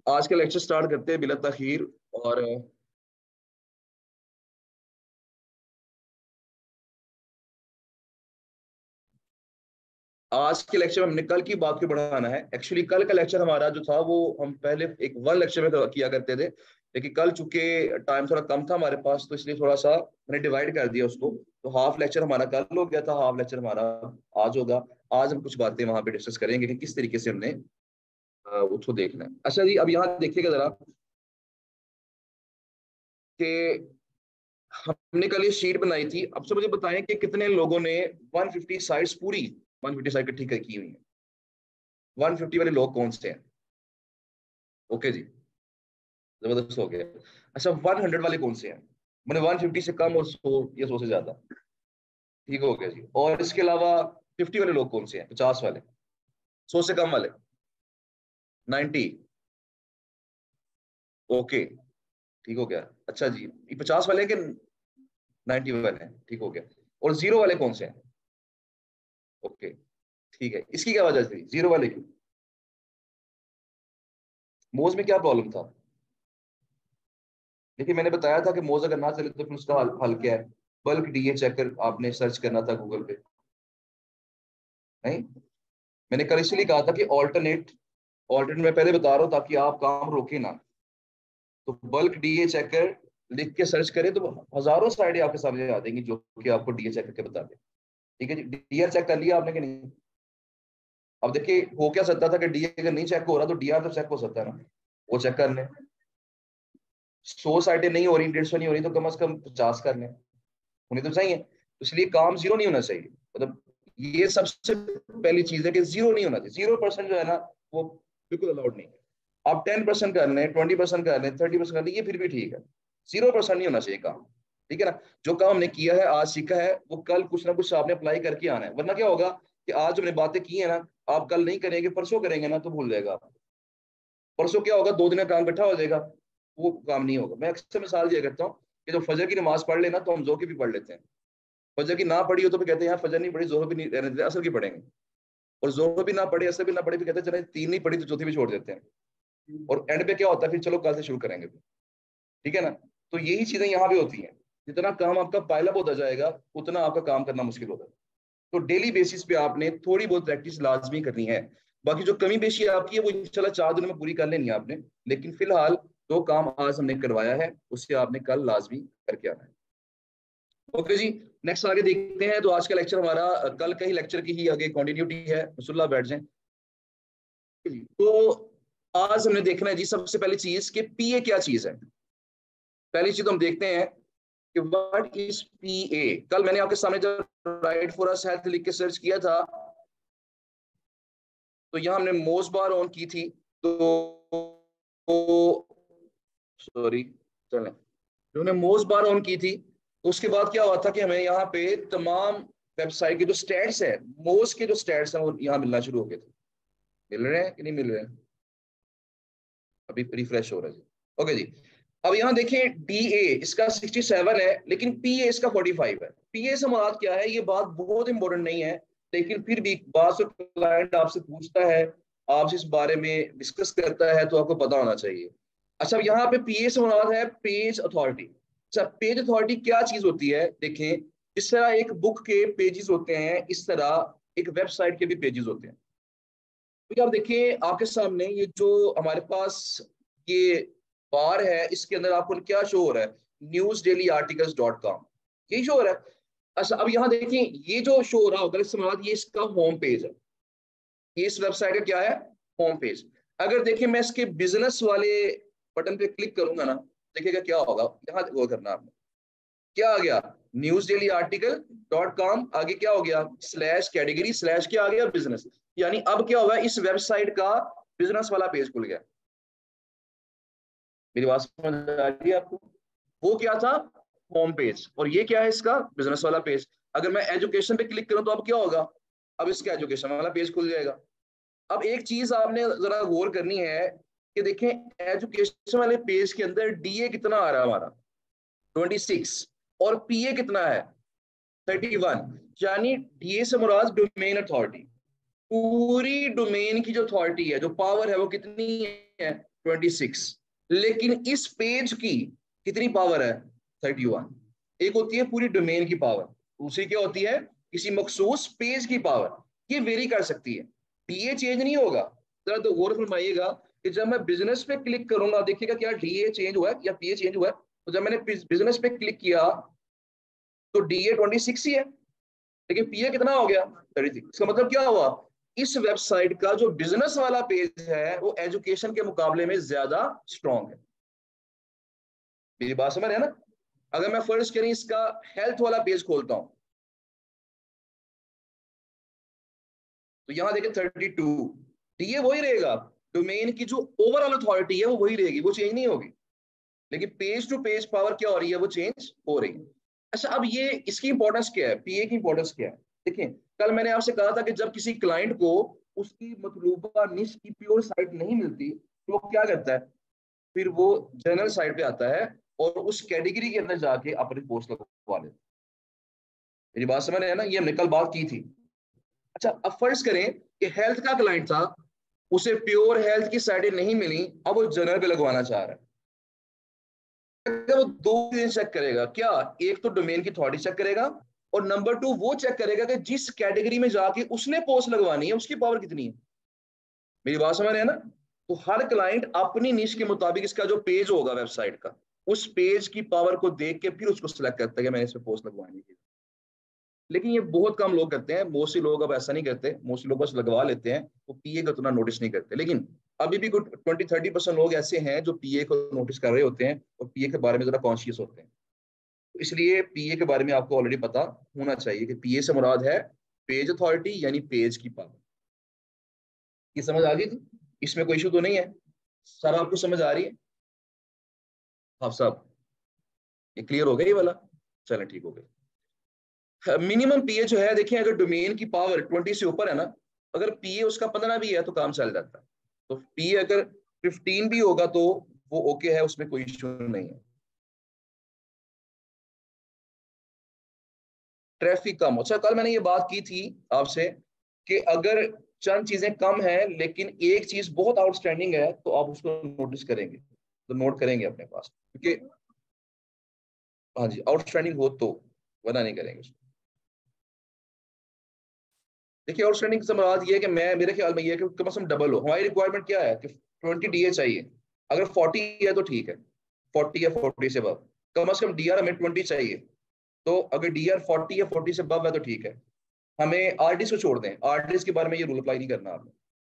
आज का lecture start करते हैं बिला तखीर। और आज के लेक्चर में हमने कल की बात को बढ़ाना है। एक्चुअली कल का लेक्चर हमारा जो था वो हम पहले एक वन लेक्चर में किया करते थे, लेकिन कल चूंकि टाइम थोड़ा कम था हमारे पास, तो इसलिए थोड़ा सा मैंने डिवाइड कर दिया उसको। तो हाफ लेक्चर हमारा कल हो गया था, हाफ लेक्चर हमारा आज होगा। आज हम कुछ बातें वहां पे डिस्कस करेंगे कि किस तरीके से हमने उसको देखना है। अच्छा जी, अब यहाँ देखिएगा जरा कि हमने कल ये शीट बनाई थी। अब से मुझे बताएं कि कितने लोगों ने 150 साइट्स पूरी 150 साइट इकट्ठी की हुई है। 150 वाले लोग कौन से हैं? ओके जी, जबरदस्त हो गया। अच्छा, 100 वाले कौन से हैं? मैंने 150 से कम और 100 या 100 से ज्यादा। ठीक हो गया जी। और इसके अलावा 50 वाले लोग कौन से हैं? 50 वाले। 100 से कम वाले 90। ओके, ठीक हो गया। अच्छा जी, ये 50 वाले हैं कि 90 वाले हैं? ठीक हो गया। और जीरो वाले कौन से हैं? ओके, ठीक है। इसकी क्या वजह थी जीरो वाले की? मोज में क्या प्रॉब्लम था? देखिए, मैंने बताया था कि मोज अगर ना चले तो फिर उसका हल क्या है? बल्क डीए चेकर आपने सर्च करना था गूगल पे। नहीं, मैंने कल इसलिए कहा था कि ऑल्टरनेट ऑल्टरनेट मैं पहले बता रहा हूँ ताकि आप काम रोके ना। तो बल्क डीए चेकर लिख के सर्च करें तो हजारों साइटें आपके सामने आ जाएंगी जो कि आपको डीए चेक करके बता दें। ठीक है जी, डीआर चेक कर लिया आपने कि नहीं? अब देखिए, हो क्या सकता था कि डीए अगर नहीं चेक हो रहा तो डीआर तो चेक हो सकता है ना, वो चेक कर लें। 100 साइटें नहीं हो रही, 150 नहीं हो रही, तो कम से कम 50 कर लें, होनी तो चाहिए। तो इसलिए काम जीरो नहीं होना चाहिए। मतलब ये सबसे पहली चीज है कि जीरो नहीं होना चाहिए। 0% जो है ना, वो बिल्कुल अलाउड नहीं है। आप 10% कर लें, 20% कर लें, 30% कर लें, ये फिर भी ठीक है। 0% नहीं होना चाहिए काम। ठीक है ना? जो काम हमने किया है, आज सीखा है, वो कल कुछ ना कुछ आपने अप्लाई करके आना है। वरना क्या होगा कि आज जो हमने बातें की है ना, आप कल नहीं करेंगे, परसों करेंगे ना, तो भूल जाएगा आप। परसों क्या होगा, 2 दिन का काम इकट्ठा हो जाएगा, वो काम नहीं होगा। मैं अक्सर मिसाल दिया करता हूँ कि जब फजर की नमाज पढ़ लेना तो हम जोहर की भी पढ़ लेते हैं। फजर की ना पढ़ी हो तो फिर कहते हैं यार फजर नहीं पढ़ी, जोहर भी नहीं रहने देते, असर की पढ़ेंगे। और जोहर भी ना पढ़े, असर भी ना पढ़े, फिर कहते हैं चले 3 नहीं पढ़ी तो चौथी भी छोड़ देते हैं। और एंड पे क्या होता है, फिर चलो कल से शुरू करेंगे। ठीक है ना? तो यही चीजें यहाँ भी होती हैं। जितना काम आपका पाइलअप होता जाएगा उतना आपका काम करना मुश्किल होता है। तो डेली बेसिस पे आपने थोड़ी बहुत प्रैक्टिस लाजमी करनी है। बाकी जो कमी पेशी आपकी है वो इंशाल्लाह 4 दिनों में पूरी कर लेनी है आपने। लेकिन फिलहाल जो काम आज हमने करवाया है उससे आपने कल लाजमी करके आना है। ओके जी, नेक्स्ट आगे देखते हैं। तो आज का लेक्चर हमारा कल का ही लेक्चर की ही आगे कंटिन्यूटी है। रसुल्ला बैठ जाएं। तो आज हमने देखना है जी सबसे पहली चीज कि पीए क्या चीज है। पहली चीज तो हम देखते हैं कि व्हाट इज पीए। कल मैंने आपके सामने जब राइट फॉर अस हेल्थ लिख के सर्च किया था तो यहाँ हमने मोस्ट बार ऑन की थी। तो सॉरी, चलें, जो हमने मोस्ट बार ऑन की थी उसके बाद क्या हुआ था कि हमें यहाँ पे तमाम वेबसाइट के जो स्टैट्स है, मोस्ट के जो स्टैट्स हैं वो यहाँ मिलना शुरू हो गए थे। मिल रहे हैं कि नहीं मिल रहे हैं? अभी रिफ्रेश हो रहा है जी। ओके जी, अब यहाँ देखें डीए इसका 67 है लेकिन पीए इसका 45 है। पीए से मुराद क्या है, ये बात बहुत इंपॉर्टेंट नहीं है, लेकिन फिर भी बात क्लाइंट आपसे पूछता है, आपसे इस बारे में डिस्कस करता है, तो आपको पता होना चाहिए। अच्छा, अब यहाँ पे पीए से मुराद है पेज अथॉरिटी। अच्छा, पेज अथॉरिटी क्या चीज होती है? देखें, जिस तरह एक बुक के पेजेस होते हैं इस तरह एक वेबसाइट के भी पेजेस होते हैं। तो आप देखिए आपके सामने ये जो हमारे पास ये बार है, इसके अंदर आपको क्या शो हो रहा है? newsdailyarticles.com, यही शो हो रहा है। अच्छा, अब यहाँ देखिए ये जो शो हो रहा होगा इससे मुराद ये इसका होम पेज है। ये इस वेबसाइट का क्या है? Home page. अगर देखिए मैं इसके बिजनेस वाले बटन पे क्लिक करूंगा ना, देखिएगा क्या होगा। यहाँ गौर करना आपने, क्या आ गया? newsdailyarticle.com, आगे क्या हो गया? स्लैश कैटेगरी स्लैश क्या आ गया? बिजनेस। यानी अब क्या हुआ, इस वेबसाइट का बिजनेस वाला पेज खुल गया। मेरी बात समझ आ रही है आपको? वो क्या था? Home page. और ये क्या है? इसका बिजनेस वाला पेज। अगर मैं एजुकेशन पे क्लिक करूं तो अब क्या होगा? अब इसका एजुकेशन वाला पेज खुल जाएगा। अब एक चीज आपने जरा गौर करनी है कि देखें एजुकेशन वाले पेज के अंदर डीए कितना आ रहा है हमारा? 26। और पीए कितना है? 31। यानी डीए से मुराद डोमेन अथॉरिटी। पूरी डोमेन की जो अथॉरिटी है, जो पावर है, वो कितनी है? 26, लेकिन इस पेज की कितनी पावर है? 31। एक होती है पूरी डोमेन की पावर, दूसरी क्या होती है? किसी मखसूस पेज की पावर। ये वेरी कर सकती है, डीए चेंज नहीं होगा। जरा तो गौर फरमाइएगा कि जब मैं बिजनेस पे क्लिक करूंगा, देखिएगा क्या डीए चेंज हुआ है या पीए चेंज हुआ है। तो जब मैंने बिजनेस पे क्लिक किया तो डीए 26 ही है, लेकिन पीए कितना हो गया? 33। इसका मतलब क्या हुआ? इस वेबसाइट का जो बिजनेस वाला पेज है वो एजुकेशन के मुकाबले में ज्यादा स्ट्रॉन्ग है। मेरी बात समझ है ना? अगर मैं फर्स्ट करें इसका हेल्थ वाला पेज खोलता हूं तो यहां देखें 32, डीए वही रहेगा, डोमेन की जो ओवरऑल अथॉरिटी है वो वही रहेगी, वो चेंज नहीं होगी, लेकिन पेज टू पेज पावर क्या हो रही है? वो चेंज हो रही है। अच्छा, अब ये इसकी इंपॉर्टेंस क्या है, पीए की इंपॉर्टेंस क्या है? देखिए, कल मैंने आपसे कहा था कि जब किसी क्लाइंट को उसकी मतलूबा निश की प्योर साइट नहीं मिलती तो वो क्या करता है? फिर वो जनरल साइट पे आता है और उस कैटेगरी के अंदर जाके अपनी पोस्ट लगवा लेता है। मेरी बात समझ रहे हैं ना? ये हमने कल बात की थी। अच्छा, अब फर्ज करें कि हेल्थ का क्लाइंट था, उसे प्योर हेल्थ की साइटें नहीं मिली, अब वो जनरल पे लगवाना चाह रहा है। वो दो चीजें चेक करेगा क्या? एक तो डोमेन की अथॉरिटी चेक करेगा, और नंबर टू वो चेक करेगा कि जिस कैटेगरी में जाके उसने पोस्ट लगवानी है उसकी पावर कितनी है। मेरी बात समझ रहे हैं ना? तो हर क्लाइंट अपनी निश के मुताबिक इसका जो पेज होगा वेबसाइट का, उस पेज की पावर को देख के फिर उसको सिलेक्ट करता है कि मैंने इस पे पोस्ट लगवानी है। लेकिन ये बहुत कम लोग करते हैं, मोस्टली लोग अब ऐसा नहीं करते, मोस्टली लोग बस लगवा लेते हैं, वो पीए का उतना नोटिस नहीं करते। लेकिन अभी भी कुछ 20-30% लोग ऐसे हैं जो पीए को नोटिस कर रहे होते हैं और पीए के बारे में जरा कॉन्शियस होते हैं। तो इसलिए पीए के बारे में आपको ऑलरेडी पता होना चाहिए कि पीए से मुराद है पेज अथॉरिटी, यानी पेज की पावर। ये समझ आ गई थी? इसमें कोई इशू तो नहीं है? सर आपको समझ आ रही है? आप सब ये क्लियर हो गया ये वाला? चलें, ठीक हो गया। मिनिमम पीए जो है, देखिए, अगर डोमेन की पावर 20 से ऊपर है ना, अगर पीए उसका 15 भी है तो काम चल जाता है। तो पीए अगर 15 भी होगा तो वो ओके है, उसमें कोई इशू नहीं है। ट्रैफिक कम। अच्छा, कल मैंने ये बात की थी आपसे कि अगर चंद चीजें कम है लेकिन एक चीज बहुत आउटस्टैंडिंग है तो आप उसको नोटिस करेंगे, तो नोट करेंगे अपने पास, क्योंकि हाँ जी, आउटस्टैंडिंग हो तो, वरना नहीं करेंगे उसको। देखिए, आउटस्टैंडिंग से मुराद ये है कि मैं, मेरे ख्याल में ये है कि कम से कम डबल हो। हमारी रिक्वायरमेंट क्या है कि 20 डीए चाहिए। अगर 40 है तो ठीक है, 40 या 40 से above। कम से कम डीआर हमें 20 चाहिए। तो अगर डीआर 40 या 40 से above है तो ठीक है। हमें आरडीएस को छोड़ दें, आरडीएस के बारे में ये रूल अप्लाई नहीं करना आपने।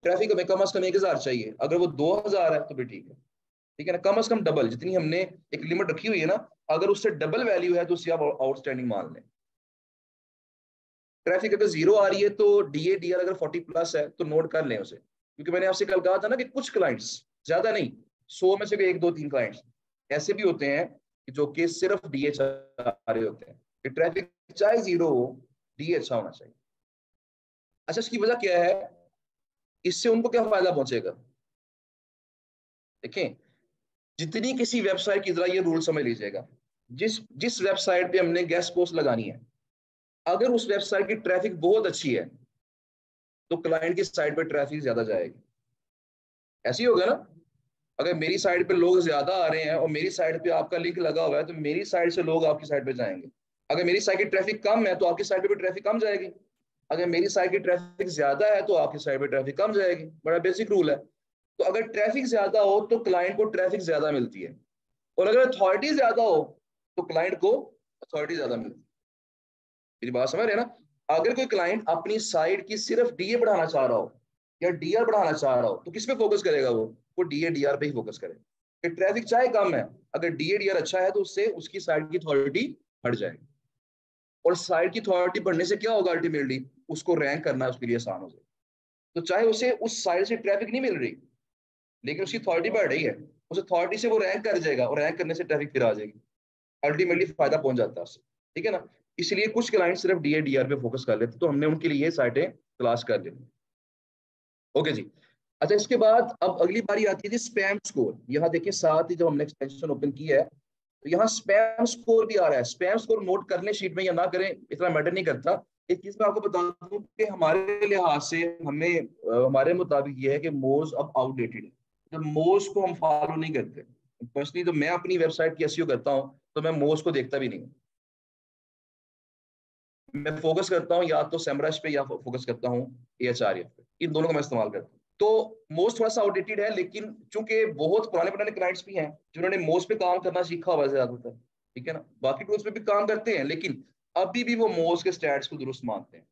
ट्रैफिक हमें कम से कम 1000 चाहिए, अगर वो 2000 है तो भी ठीक है। ठीक है ना? कम से कम डबल, जितनी हमने एक लिमिट रखी हुई है ना, अगर उससे डबल वैल्यू है तो उसे आप आउटस्टैंडिंग मान लें। ट्रैफिक अगर जीरो आ रही है तो डीए डीआर अगर 40 प्लस है तो नोट कर लें उसे, क्योंकि मैंने आपसे कल कहा था ना कि कुछ क्लाइंट्स, ज्यादा नहीं, 100 में से एक दो तीन क्लाइंट्स ऐसे भी होते हैं कि जो कि सिर्फ डीए चाह रहे होते हैं कि ट्रैफिक चाहे जीरो हो, डीए अच्छा होना चाहिए। अच्छा, इसकी वजह क्या है? इससे उनको क्या फायदा पहुंचेगा? देखें, जितनी किसी वेबसाइट की तरह, ये रूल समझ लीजिएगा, जिस जिस वेबसाइट पे हमने गेस्ट पोस्ट लगानी है, अगर उस वेबसाइट की ट्रैफिक बहुत अच्छी है तो क्लाइंट की साइट पे ट्रैफिक ज्यादा जाएगी। ऐसे ही होगा ना? अगर मेरी साइट पे लोग ज्यादा आ रहे हैं और मेरी साइट पे आपका लिंक लगा हुआ है तो मेरी साइट से लोग आपकी साइट पे जाएंगे। अगर मेरी साइट की ट्रैफिक कम है तो आपकी साइट पे भी ट्रैफिक कम जाएगी। अगर मेरी साइट की ट्रैफिक ज्यादा है तो आपकी साइट पे ट्रैफिक कम जाएगी। बड़ा बेसिक रूल है। तो अगर ट्रैफिक ज्यादा हो तो क्लाइंट को ट्रैफिक ज्यादा मिलती है, और अगर अथॉरिटी ज्यादा हो तो क्लाइंट को अथॉरिटी ज्यादा मिलती है। मेरी बात समझ रहे हैं ना? अगर कोई क्लाइंट अपनी साइट की सिर्फ डीए बढ़ाना चाह रहा हो या डीआर बढ़ाना चाह रहा हो तो किस पे फोकस करेगा? वो डीए डीआर पे ही फोकस करेगा कि ट्रैफिक चाहे कम है, अगर डीए डीआर अच्छा है तो उससे उसकी साइट की अथॉरिटी बढ़ जाएगी। और साइट की अथॉरिटी बढ़ने से क्या होगा? अल्टीमेटली उसको रैंक करना उसके लिए आसान हो जाएगा। तो चाहे उसे उस साइट से ट्रैफिक नहीं मिल रही लेकिन उसकी अथॉरिटी बढ़ रही है, उस अथॉरिटी से वो रैंक कर जाएगा और रैंक करने से ट्रैफिक फिर आ जाएगी। अल्टीमेटली फायदा पहुंच जाता है उससे। ठीक है ना? इसलिए कुछ क्लाइंट सिर्फ डीए डीआर पे फोकस कर लेते, तो हमने उनके लिए ये साइटें तलाश कर ली। ओके जी। अच्छा, इसके बाद अब अगली बारी आती थी स्पैम स्कोर। यहाँ देखिए, साथ ही जब हमने एक्सटेंशन ओपन की है तो यहाँ स्पैम स्कोर भी आ रहा है। स्पैम स्कोर नोट करने शीट में या ना करें इतना मैटर नहीं करता। एक चीज मैं आपको बता दूं कि हमारे लिहाज से हमें हमारे मुताबिक ये है कि मोज अब आउटडेटेड है। तो मोज को हम फॉलो नहीं करते। पर्सनली तो मैं अपनी वेबसाइट की एसईओ करता हूँ तो मैं मोज को देखता भी नहीं हूँ। मैं फोकस करता हूँ या तो सेमरश पे या फोकस करता हूँ एएचआरएफ पे, इन दोनों का मैं इस्तेमाल करता हूँ। तो मोज थोड़ा सा आउटडेटेड है, लेकिन चूंकि बहुत पुराने पुराने क्लाइंट्स भी हैं जिन्होंने मोज पे काम करना सीखा हुआ है ज्यादातर, ठीक है ना, बाकी टूल्स पे भी काम करते हैं, लेकिन अभी भी वो मोज के स्टैट्स को दुरुस्त मानते हैं,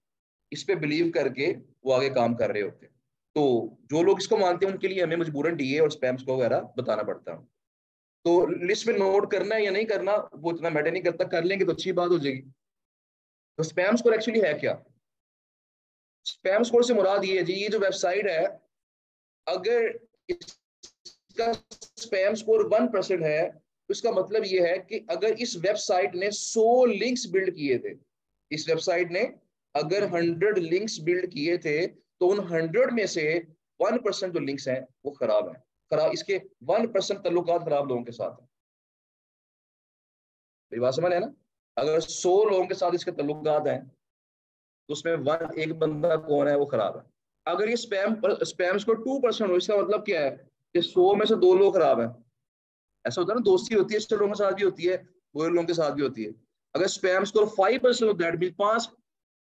इस पे बिलीव करके वो आगे काम कर रहे होते हैं। तो जो लोग इसको मानते हैं उनके लिए हमें मजबूरन डीए और स्पैम्स को वगैरह बताना पड़ता है। तो लिस्ट में नोट करना है या नहीं करना वो इतना मैटर नहीं करता, कर लेंगे तो अच्छी बात हो जाएगी। तो स्पैम स्कोर एक्चुअली है क्या? स्पैम स्कोर से मुराद ये है जी, ये जो वेबसाइट है, अगर इसका स्पैम स्कोर 1% है तो इसका मतलब ये है कि अगर इस वेबसाइट ने 100 लिंक्स बिल्ड किए थे, इस वेबसाइट ने अगर 100 लिंक्स बिल्ड किए थे, तो उन 100 में से 1% जो लिंक्स हैं वो खराब है। खराब, इसके 1% तल्लुकात खराब लोगों के साथ है। मेरी बात समझ है ना? अगर 100 लोगों के साथ इसके तल्लुकात हैं तो उसमें एक बंदा कौन है वो खराब है। अगर ये स्पैम स्कोर 2% हो, इसका मतलब क्या है कि 100 में से 2 लोग खराब है। ऐसा होता है ना, दोस्ती होती है अच्छे लोगों के साथ भी होती है, बुरे लोगों के साथ भी होती है। अगर स्पैम स्कोर 5% हो, दैट मीन 5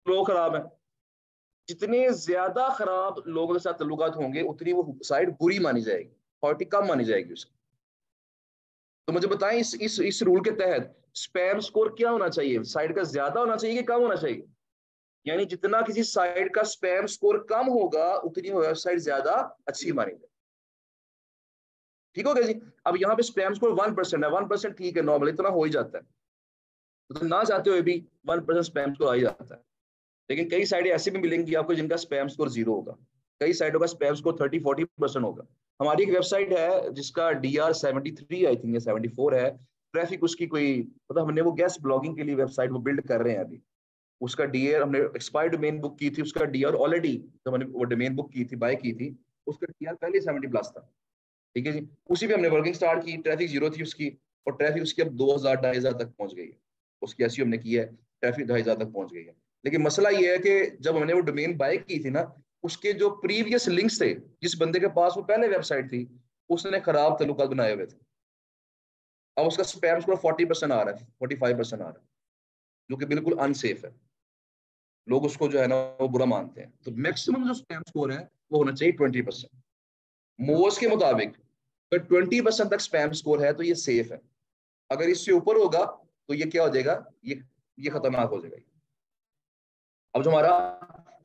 लोग खराब है। जितने ज्यादा खराब लोगों के साथ तल्लुकात होंगे उतनी वो साइट बुरी मानी जाएगी, क्वालिटी कम मानी जाएगी उसकी। तो मुझे बताएं, इस रूल के तहत स्पैम स्कोर क्या होना चाहिए? साइट का ज्यादा होना चाहिए कि कम होना चाहिए? यानी जितना किसी साइट का स्पैम स्कोर कम होगा उतनी वेबसाइट ज्यादा अच्छी मानी जाएगी। ठीक हो गया जी? अब यहाँ पे स्पैम स्कोर 1% है, 1% ठीक है, नॉर्मल इतना हो ही जाता है, तो ना चाहते हुए भी 1% स्पैम स्कोर आ ही जाता है। लेकिन कई साइटें ऐसी भी मिलेंगी आपको जिनका स्पैम स्कोर 0 होगा, कई साइटों का स्पैम स्कोर 30-40% होगा। हमारी एक वेबसाइट है जिसका DR 73 आई थिंक 74 है, ट्रैफिक उसकी कोई, मतलब हमने वो गेस्ट ब्लॉगिंग के लिए वेबसाइट वो बिल्ड कर रहे हैं अभी। उसका डीआर हमने एक्सपायर्ड डोमेन बुक की थी, उसका डीआर ऑलरेडी जब हमने वो डोमेन बुक की थी, बाय की थी, उसका डीआर पहले 70+ था। ठीक है जी, उसी पे हमने वर्किंग स्टार्ट की, ट्रैफिक 0 थी उसकी, और ट्रैफिक उसकी अब 2000-2500 तक पहुंच गई है। उसकी ऐसी हमने की है, ट्रैफिक 2500 तक पहुंच गई है। लेकिन मसला ये है कि जब हमने वो डोमेन बाय की थी ना, उसके जो प्रीवियस लिंक्स थे, जिस बंदे के पास वो पहले वेबसाइट थी, उसने खराब तल्लुकात बनाए हुए थे। अब उसका स्पैम स्कोर 40% आ रहा है, 45% आ रहा है, जो कि बिल्कुल अनसेफ है। लोग उसको जो है ना वो बुरा मानते हैं। तो मैक्सिमम जो स्पैम स्कोर है वो होना चाहिए 20%। मोस के मुताबिक अगर 20% तक स्पैम स्कोर है तो ये सेफ है। अगर इससे ऊपर होगा तो ये क्या हो जाएगा, ये खतरनाक हो जाएगा। अब जो हमारा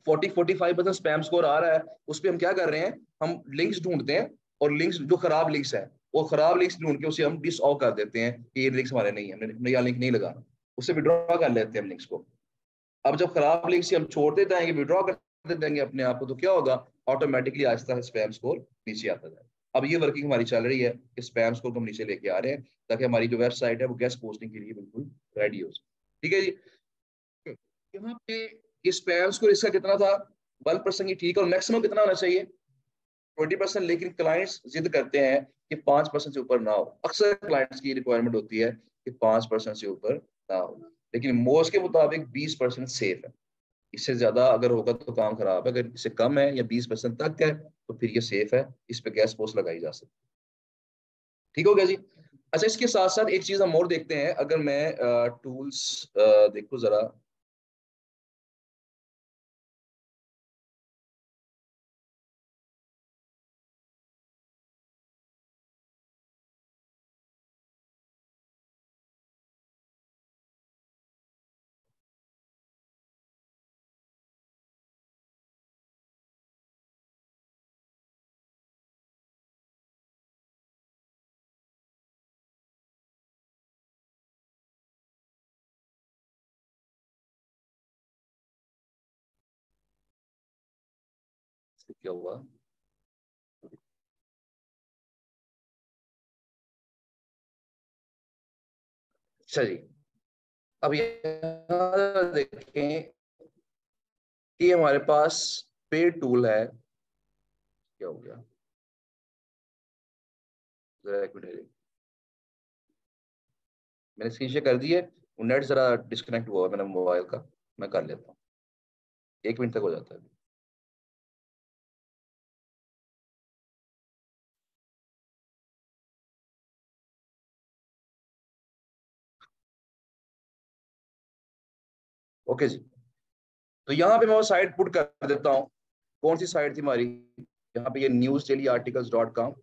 40-45% स्पैम स्कोर आ रहा है, उस पर हम क्या कर रहे हैं, हम लिंक्स ढूंढते हैं, और लिंक्स जो खराब लिंक्स है वो खराब लिंक्स ढूंढ के उसे हम डिस ऑफ कर देते हैं कि ये लिंक्स हमारे नहीं है, हमने यह लिंक नहीं लगाना, उससे विड्रॉ कर लेते हैं हम लिंक्स को। अब जब खराब लिंक से हम छोड़ते जाएंगे, विड्रॉ करते जाएंगे अपने आप को, तो क्या होगा, ऑटोमेटिकली आहिस्ता स्पैम स्कोर नीचे आता जाए। अब ये वर्किंग हमारी चल रही है कि स्पैम स्कोर को हम नीचे लेके आ रहे हैं, ताकि हमारी जो वेबसाइट है वो गेस्ट पोस्टिंग के लिए बिल्कुल रेडी हो जाए। ठीक है जी? यहाँ पे ये स्पैम स्कोर इसका कितना था, 1% ही ठीक है, और मैक्सिमम कितना होना चाहिए, 20%। लेकिन क्लाइंट्स जिद करते हैं कि 5% से ऊपर ना हो। अक्सर क्लाइंट्स की रिक्वायरमेंट होती है कि 5% से ऊपर ना हो, लेकिन मोस्ट के मुताबिक 20% सेफ है। इससे ज्यादा अगर होगा तो काम खराब है, अगर इससे कम है या 20% तक है तो फिर ये सेफ है, इस पे गैस पोस्ट लगाई जा सकती है। ठीक हो गया जी? अच्छा, इसके साथ साथ एक चीज हम और देखते हैं, अगर मैं टूल्स देखो जरा। क्या हुआ? अच्छा जी, अब यहाँ देखें कि हमारे पास पेड टूल है। क्या हो गया, जरा एक मिनट, मैंने स्क्रीन शेयर कर दी है, नेट जरा डिस्कनेक्ट हुआ है मेरा मोबाइल का, मैं कर लेता हूँ, 1 मिनट तक हो जाता है। ओके जी, तो यहाँ पे मैं वो साइट पुट कर देता हूँ। कौन सी साइट थी हमारी, यहाँ पे ये newsdailyarticles.com।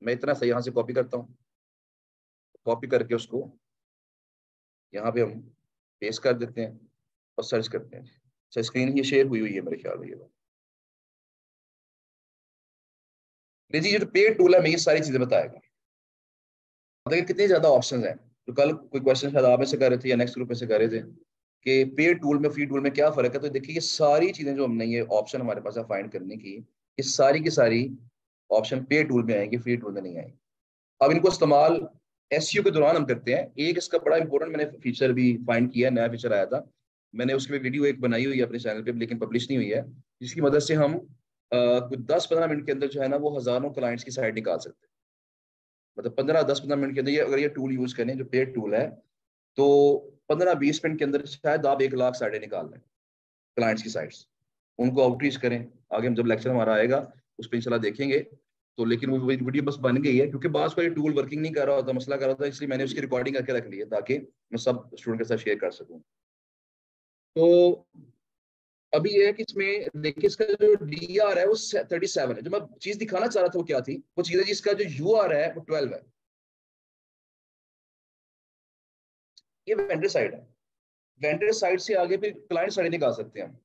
मैं इतना सही यहाँ से कॉपी करता हूँ, कॉपी करके उसको यहाँ पे हम पेस्ट कर देते हैं और सर्च करते हैं। अच्छा, स्क्रीन ये शेयर हुई हुई है मेरे ख्याल में। ये जी, ये जो पेड टूल है मैं ये सारी चीजें बताएगा, मतलब कितने ज्यादा ऑप्शन हैं। तो कल कोई क्वेश्चन शायद आप में से कर रहे थे या नेक्स्ट ग्रुप में से कर रहे थे कि पेड टूल में फ्री टूल में क्या फर्क है। तो देखिए, ये सारी चीजें जो हमने, ये ऑप्शन हमारे पास है फाइंड करने की सारी की सारी ऑप्शन पेड टूल में आएंगे, फ्री टूल में नहीं आएंगे। अब इनको इस्तेमाल एसईओ के दौरान हम करते हैं। एक इसका बड़ा इंपॉर्टेंट मैंने फीचर भी फाइंड किया है, नया फीचर आया था। मैंने उसकी वीडियो एक बनाई हुई है अपने चैनल पे, लेकिन पब्लिश नहीं हुई है, जिसकी मदद से हम कुछ 10-15 मिनट के अंदर जो है ना, वो हजारों क्लाइंट्स की साइट निकाल सकते हैं। मतलब 15-10-15 मिनट के अंदर ये, अगर ये टूल यूज करें जो पेड टूल है, तो 15-20 मिनट के अंदर शायद आप 1 लाख साइटें निकाल लें, क्लाइंट्स की साइट्स। उनको आउटरीच करें। आगे हम जब लेक्चर हमारा आएगा उस पर इंशाल्लाह देखेंगे। तो लेकिन वो वीडियो बस बन गई है, क्योंकि बात को ये टूल वर्किंग नहीं कर रहा होता, मसला कर रहा था, इसलिए मैंने उसकी रिकॉर्डिंग करके रख ली है ताकि मैं सब स्टूडेंट के साथ शेयर कर सकूं। तो अभी ये है कि इसमें देखिए, इसका जो डी आर है वो 37 है। जो मैं चीज दिखाना चाह रहा था वो क्या थी, वो चीज है जिसका जो यू आर है वो 12 है। ये वेंडर साइड है। वेंडर साइड से आगे फिर क्लाइंट साइड निकाल सकते हैं हम।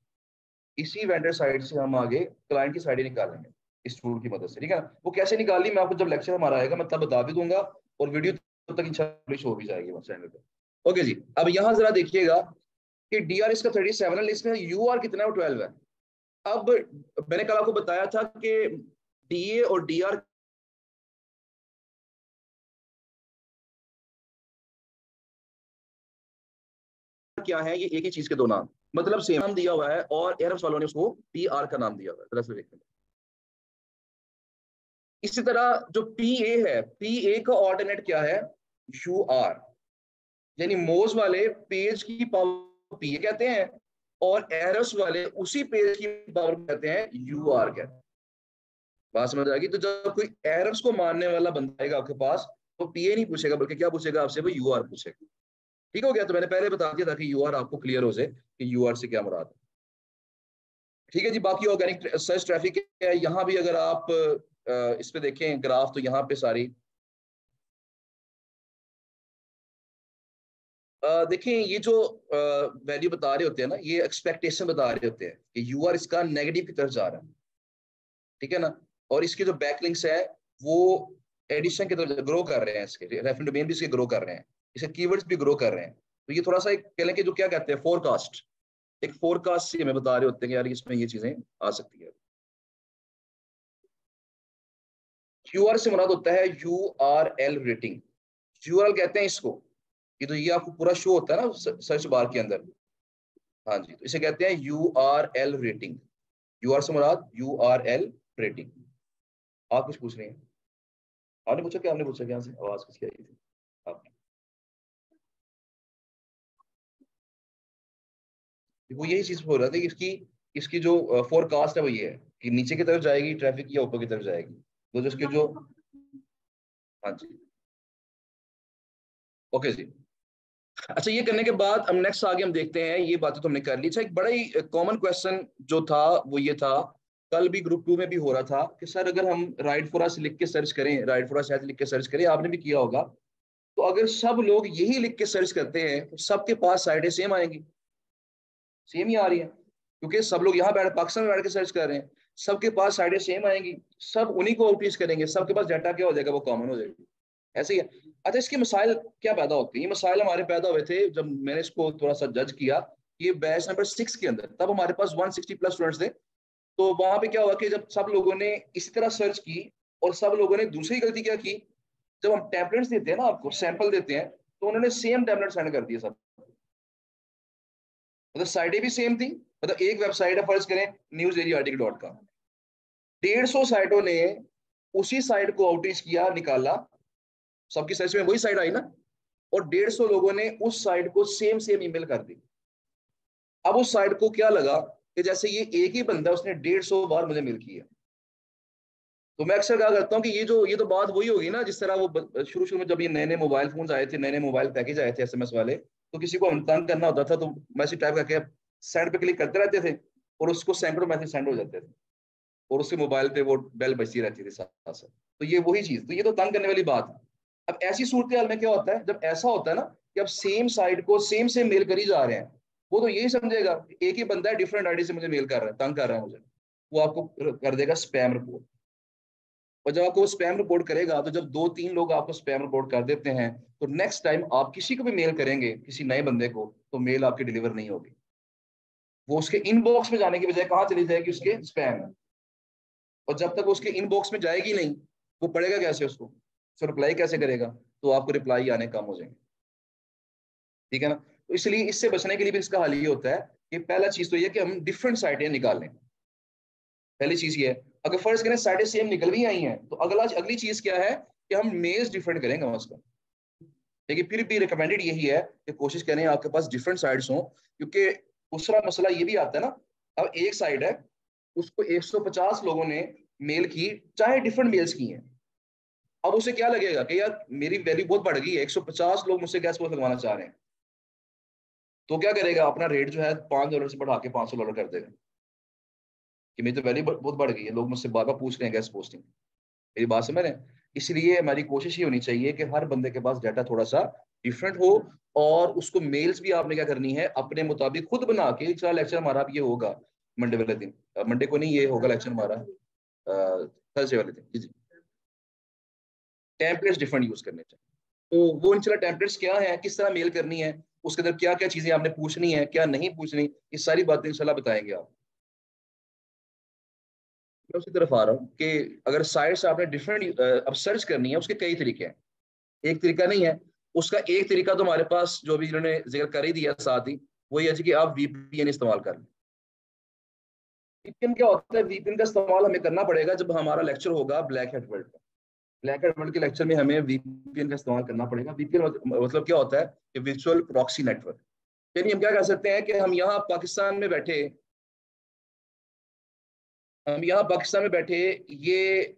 इसी वेंडर साइड से हम आगे क्लाइंट की साइड निकालेंगे इस टूल की मदद से, ठीक है। वो कैसे निकालनी मैं आपको जब लेक्चर हमारा आएगा मैं तब बता भी दूंगा, और वीडियो तब तक इंशाल्लाह हो भी जाएगी वो चैनल पे। ओके जी, अब यहाँ जरा देखिएगा कि डी आर इसका 37 है, इसमें यू आर कितना है, वो 12 है। अब मैंने कल आपको बताया था कि डीए और डी आर क्या है, ये एक ही चीज के दो नाम, मतलब सेम नाम दिया हुआ है, और एरब्स वालों ने उसको टी आर का नाम दिया हुआ है। दरअसल देखते हैं, इसी तरह जो पी ए है, पी ए का ऑल्टरनेट क्या है, यू आर। यानी मोज वाले पेज की पावर पी ए कहते हैं, और एरर्स वाले उसी पेज की पावर कहते हैं यू आर कहते हैं। बात समझ आ गई। तो जब कोई एरर्स को मानने वाला बंदा आएगा आपके पास, तो पीए नहीं पूछेगा, बल्कि क्या पूछेगा आपसे, वो यू आर पूछेगा। ठीक हो गया। तो मैंने पहले बता दिया ताकि यू आर आपको क्लियर हो जाए कि यू आर से क्या मुराद है। ठीक है जी। बाकी ऑर्गेनिक सर्च ट्रैफिक है, यहाँ भी अगर आप इस पे देखें ग्राफ, तो यहाँ पे सारी देखें, ये जो वैल्यू बता रहे होते हैं ना, ये एक्सपेक्टेशन बता रहे होते हैं कि यू आर इसका नेगेटिव की तरफ जा रहा है, ठीक है ना। और इसके जो बैकलिंक्स है वो एडिशन की तरफ ग्रो कर रहे हैं, इसके रेफरेंस डोमेन भी इसके ग्रो कर रहे हैं, इसके कीवर्ड्स भी ग्रो कर रहे हैं। तो ये थोड़ा सा एक कह लें कि जो क्या कहते हैं फोरकास्ट, एक फोरकास्ट से हमें बता रहे होते हैं कि यार इसमें ये चीजें आ सकती है। यूआर से मुराद होता है you R L rating. URL कहते हैं इसको, ये तो ये आपको पूरा शो होता है ना सर्च बार के अंदर। हाँ जी, तो इसे कहते हैं U R L rating. U R से मुराद यू आर एल रेटिंग। आप कुछ पूछ रहे हैं? आपने पूछा क्या, आपने पूछा क्या से आवाज किसकी आई थी आपकी? वो यही चीज हो रहा था कि इसकी इसकी जो फोरकास्ट है वो ये है कि नीचे की तरफ जाएगी ट्रैफिक या ऊपर की तरफ जाएगी। तो जो इसके जो, हाँ जी, ओके जी। अच्छा, ये करने के बाद हम नेक्स्ट आगे हम देखते हैं, ये बातें तो हमने कर ली। अच्छा, एक बड़ा ही कॉमन क्वेश्चन जो था वो ये था, कल भी ग्रुप 2 में भी हो रहा था कि सर अगर हम राइट फॉर अस लिख के सर्च करें, राइट फॉर अस लिख के सर्च करें, आपने भी किया होगा, तो अगर सब लोग यही लिख के सर्च करते हैं तो सबके पास साइडें सेम आएंगी, सेम ही आ रही है, क्योंकि सब लोग यहाँ बैठ पाकिस्तान में बैठ के सर्च कर रहे हैं, सबके पास साइडें सेम आएंगी, सब उन्हीं को आउटरीच करेंगे, सबके पास डाटा क्या हो जाएगा, वो कॉमन हो जाएगी। ऐसे ही है। अच्छा, इसके मसाइल क्या पैदा होते हैं? ये मसाइल हमारे पैदा हुए थे जब मैंने इसको थोड़ा सा जज किया, ये बैच नंबर 6 के अंदर, तब हमारे पास 160 प्लस स्टूडेंट्स थे। तो वहां पे क्या हुआ कि जब सब लोगों ने इसी तरह सर्च की, और सब लोगों ने दूसरी गलती क्या की, जब हम टैबलेट्स देते हैं ना, आपको सैंपल देते हैं, तो उन्होंने सेम टैबलेट सेंड कर दिए सब। मतलब साइटें भी सेम थी। मतलब एक वेबसाइट है, फर्ज करें newsdailyaarticle.com, 150 साइटों ने उसी साइट को आउटरीच किया, निकाला, सबकी सर्च में वही साइट आई ना, और 150 लोगों ने उस साइट को सेम सेम ईमेल कर दी। अब उस साइट को क्या लगा कि जैसे ये एक ही बंदा, उसने 150 बार मुझे मेल किया। तो मैं अक्सर क्या करता हूँ कि ये तो बात वही होगी ना, जिस तरह वो शुरू शुरू में जब ये नए नए मोबाइल फोन आए थे, नए नए मोबाइल पैकेज आए थे एसएमएस वाले, तो किसी को हम तंग करना होता था तो मैसेज टाइप करके सेंड पे क्लिक करते रहते थे और उसको सैकड़ों मैसेज सेंड हो जाते थे और उसके मोबाइल पे वो बेल बजती रहती थी साथ साथ। तो ये वही चीज, तो ये तो तंग करने वाली बात है। अब ऐसी सूरत हाल में क्या होता है, जब ऐसा होता है ना कि अब सेम साइट को सेम सेम मेल करी जा रहे हैं, वो तो यही समझेगा एक ही बंदा है डिफरेंट आईडी से मुझे मेल कर रहा है, तंग कर रहा है मुझे, वो आपको कर देगा स्पैम रिपोर्ट। और जब आपको स्पैम रिपोर्ट करेगा, तो जब 2-3 लोग आपको स्पैम रिपोर्ट कर देते हैं, तो नेक्स्ट टाइम आप किसी को भी मेल करेंगे किसी नए बंदे को, तो मेल आपकी डिलीवर नहीं होगी, वो उसके इनबॉक्स में जाने की बजाय कहाँ चली जाएगी, उसके स्पैम में। और जब तक वो उसके इनबॉक्स में जाएगी नहीं, वो पढ़ेगा कैसे उसको, उसको रिप्लाई कैसे करेगा, तो आपको रिप्लाई आने कम हो जाएंगे। ठीक है ना। तो इसलिए इससे बचने के लिए भी इसका हल ये होता है कि पहला चीज तो ये कि हम डिफरेंट साइटें निकाल लें। पहली चीज ये है, अगर फर्ज करें साइटें सेम निकल भी आई हैं, तो अगली चीज क्या है कि हम मेल्स डिफरेंट करेंगे उसका। लेकिन फिर भी रिकमेंडेड यही है कि कोशिश करें आपके पास डिफरेंट साइड्स हों, क्योंकि दूसरा मसला ये भी आता है ना, अब एक साइड है उसको 150 लोगों ने मेल की, चाहे डिफरेंट मेल्स की हैं, अब उसे क्या लगेगा कि यार मेरी वैल्यू बहुत बढ़ गई है, 150 लोग मुझसे गैस पोस्ट लगवाना चाह रहे हैं, तो क्या करेगा, अपना रेट जो है $5 से बढ़ा के $500 कर देगा कि मेरी तो वैल्यू बहुत बढ़ गई है, लोग मुझसे बार बार पूछ रहे हैं गैस पोस्टिंग। मेरी बात समझ रहे हैं। इसलिए हमारी कोशिश ये होनी चाहिए कि हर बंदे के पास डाटा थोड़ा सा डिफरेंट हो, और उसको मेल्स भी आपने क्या करनी है अपने मुताबिक खुद बना के, चला लेक्चर हमारा अब ये होगा मंडे वाले दिन, मंडे को नहीं, ये होगा लेक्चर हमारा थर्सडे वाले दिन। जी जी, टेम्पलेट्स डिफरेंट यूज करने चाहिए। तो वो इन टेम्पलेट्स क्या है, किस तरह मेल करनी है, उसके अंदर क्या क्या चीजें आपने पूछनी है, क्या नहीं पूछनी, ये सारी बातें इंशाल्लाह बताएंगे आप। मैं उसी तरफ आ रहा हूँ कि अगर साइट से आपने डिफरेंट अब सर्च करनी है, उसके कई तरीके हैं, एक तरीका नहीं है। उसका एक तरीका तो हमारे पास जो भी इन्होंने जिक्र कर ही दिया साथ ही, वो ये है कि आप वीपीएन इस्तेमाल कर लें। वीपीएन क्या होता है, वीपीएन का इस्तेमाल हमें करना पड़ेगा जब हमारा लेक्चर होगा ब्लैक हेड वर्ल्ड का। ब्लैक हेड वर्ल्ड के लेक्चर में हमें वीपीएन का इस्तेमाल करना पड़ेगा। वीपीएन मतलब क्या होता है कि वर्चुअल प्रॉक्सी नेटवर्क। यानी हम क्या कर सकते हैं कि हम यहाँ पाकिस्तान में बैठे ये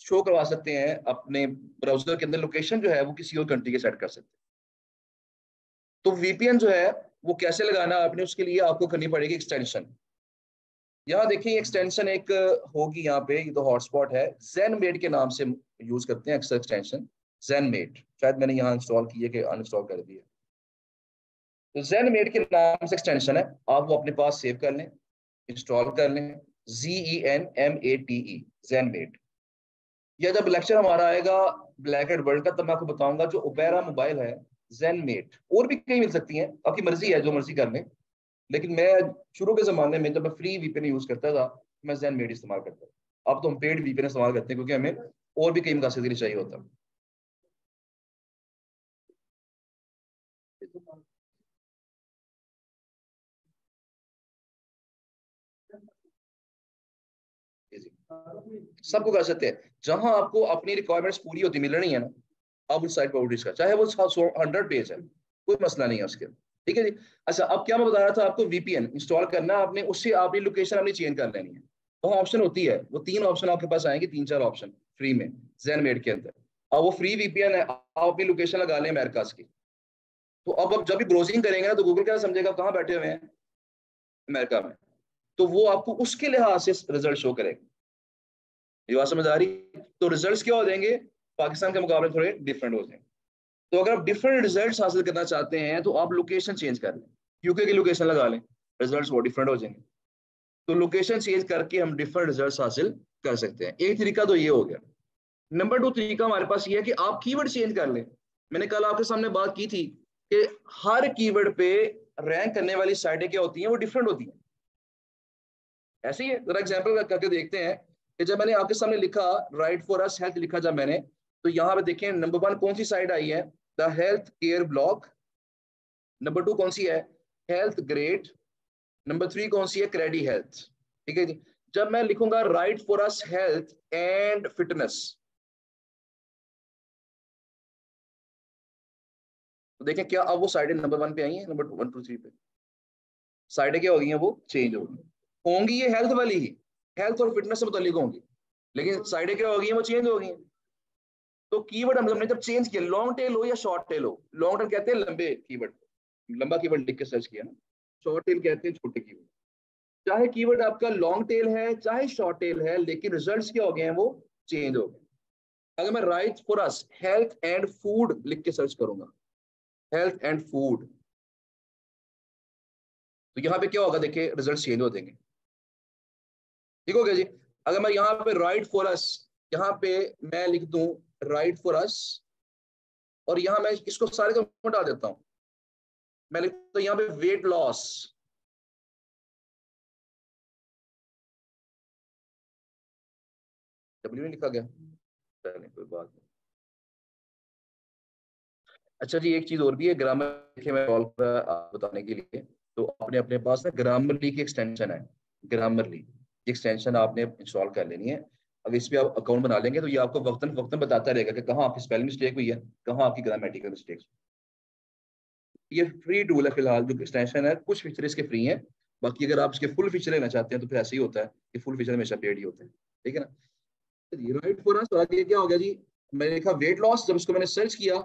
शो करवा सकते हैं अपने ब्राउजर के अंदर, लोकेशन जो है वो किसी और कंट्री के सेट कर सकते हैं। तो वीपीएन जो है वो कैसे लगाना आपने, उसके लिए आपको करनी पड़ेगी एक्सटेंशन। यहाँ देखिए एक्सटेंशन एक होगी यहाँ पे, ये तो हॉटस्पॉट है, ज़ेनमेड के नाम से यूज करते हैं अक्सर एक्सटेंशन। ज़ेनमेड शायद मैंने यहाँ इंस्टॉल की है कि अनइंस्टॉल कर दिया। तो ज़ेनमेड के नाम से एक्सटेंशन है, आप वो अपने पास सेव कर लें, इंस्टॉल कर लें। ZENMATE, ज़ेनमेड। या जब लेक्चर हमारा आएगा ब्लैक एंड वर्ल्ड का, तब मैं आपको बताऊंगा जो ओपेरा मोबाइल है, ज़ेनमेट, और भी कई मिल सकती हैं, आपकी मर्जी है जो मर्जी कर लें। लेकिन मैं शुरू के ज़माने में जब मैं फ्री वीपीएन यूज़ करता था, मैं ज़ेनमेट इस्तेमाल करता था। अब तो हम पेड वीपीएन इस्तेमाल करते हैं, क्योंकि हमें और भी कई मकासद के लिए चाहिए होता है। जी जी, सबको कर सकते हैं, जहां आपको अपनी रिक्वायरमेंट्स पूरी होती मिल रही है ना, आप उस साइट पर पब्लिश कर, चाहे वो 100 पेज है, कोई मसला नहीं है उसके। ठीक है जी। अच्छा, अब क्या मैं बता रहा था आपको, वीपीएन इंस्टॉल करना है आपने, उससे अपनी लोकेशन अपनी चेंज कर लेनी है। वहाँ ऑप्शन होती है, वो 3 ऑप्शन आपके पास आएंगे, 3-4 ऑप्शन फ्री में ज़ेनमेड के अंदर। अब वो फ्री वीपीएन है, आप अपनी लोकेशन लगा लें अमेरिका की। तो अब जब भी ब्राउजिंग करेंगे ना, तो गूगल क्या समझेगा कहाँ बैठे हुए हैं, अमेरिका में, तो वो आपको उसके लिहाज से रिजल्ट शो करेगा। ये बात समझ आ रही। तो रिजल्ट्स क्या हो जाएंगे, पाकिस्तान के मुकाबले थोड़े डिफरेंट हो जाएंगे। तो अगर आप डिफरेंट रिजल्ट्स हासिल करना चाहते हैं, तो आप लोकेशन चेंज कर लें, यूके की लोकेशन लगा लें, रिजल्ट्स वो डिफरेंट हो जाएंगे। तो लोकेशन चेंज करके हम डिफरेंट रिजल्ट्स हासिल कर सकते हैं। एक तरीका तो ये हो गया। नंबर 2 तरीका हमारे पास ये है कि आप कीवर्ड चेंज कर लें। मैंने कल आपके सामने बात की थी कि हर कीवर्ड पे रैंक करने वाली साइटें क्या होती हैं, वो डिफरेंट होती हैं। ऐसे ही है, जरा एग्जाम्पल करके देखते हैं कि जब मैंने आपके सामने लिखा राइट फॉर अस हेल्थ लिखा जब मैंने, तो यहाँ पे देखें नंबर 1 कौन सी साइड आई है, the health care blog. Number 2 कौन सी है, हेल्थ ग्रेड। नंबर 3 कौन सी है, क्रेडी हेल्थ। ठीक है जी। जब मैं लिखूंगा right for us health and fitness, तो देखें क्या अब वो साइडें नंबर 1 पे आई हैं, नंबर 1 2 3 पे साइडें क्या हो गई हैं, वो चेंज हो गई होंगी, ये हेल्थ वाली ही, हेल्थ और फिटनेस से मुतालिक होंगी, लेकिन साइडें क्या हो गई हैं, वो चेंज हो गई हैं। तो कीवर्ड हमने जब चेंज किया, लॉन्ग टेल हो या शॉर्ट टेल हो, लॉन्ग टेल कहते हैं लंबे कीवर्ड, लंबा कीवर्ड लिख के सर्च किया ना, शॉर्ट टेल कहते हैं छोटे कीवर्ड। चाहे कीवर्ड आपका लॉन्ग टेल है चाहे शॉर्ट टेल है, लेकिन रिजल्ट्स क्या हो गए हैं, वो चेंज हो गए। अगर मैं right for us health and food लिख के सर्च करूंगा, हेल्थ एंड फूड, तो यहाँ पे क्या होगा, देखिए रिजल्ट चेंज हो देंगे। ठीक हो गया जी। अगर मैं यहाँ पे राइट फॉर अस, यहाँ पे मैं लिख दूं राइट फॉर अस, और यहाँ मैं इसको सारे को हटा देता हूं, मैं लिखता हूं यहाँ पे वेट लॉस, डब्ल्यू नहीं लिखा गया, चलिए कोई बात नहीं। अच्छा जी, एक चीज और भी है, ग्रामर देखिए मैं कॉल कर बताने के लिए, तो आपने अपने पास ना ग्रामरली की एक्सटेंशन है, ग्रामरली एक्सटेंशन आपने इंस्टॉल कर लेनी है। अब इस पे आप अकाउंट बना लेंगे तो ये आपको वक्तन वक्तन बताता रहेगा कि कहाँ आपकी स्पेलिंग मिस्टेक हुई है, कहाँ आपकी ग्रामेटिकल मिस्टेक। ये फ्री टूल है फिलहाल, जो एक्सटेंशन है कुछ फीचर इसके फ्री हैं, बाकी अगर आप इसके फुल फीचर लेना चाहते हैं तो फिर ऐसे ही होता है कि फुल फीचर हमेशा पेड ही होते हैं। ठीक है ना। राइट फॉर अस, आगे क्या हो गया जी, मैंने लिखा वेट लॉस, जब इसको मैंने सर्च किया,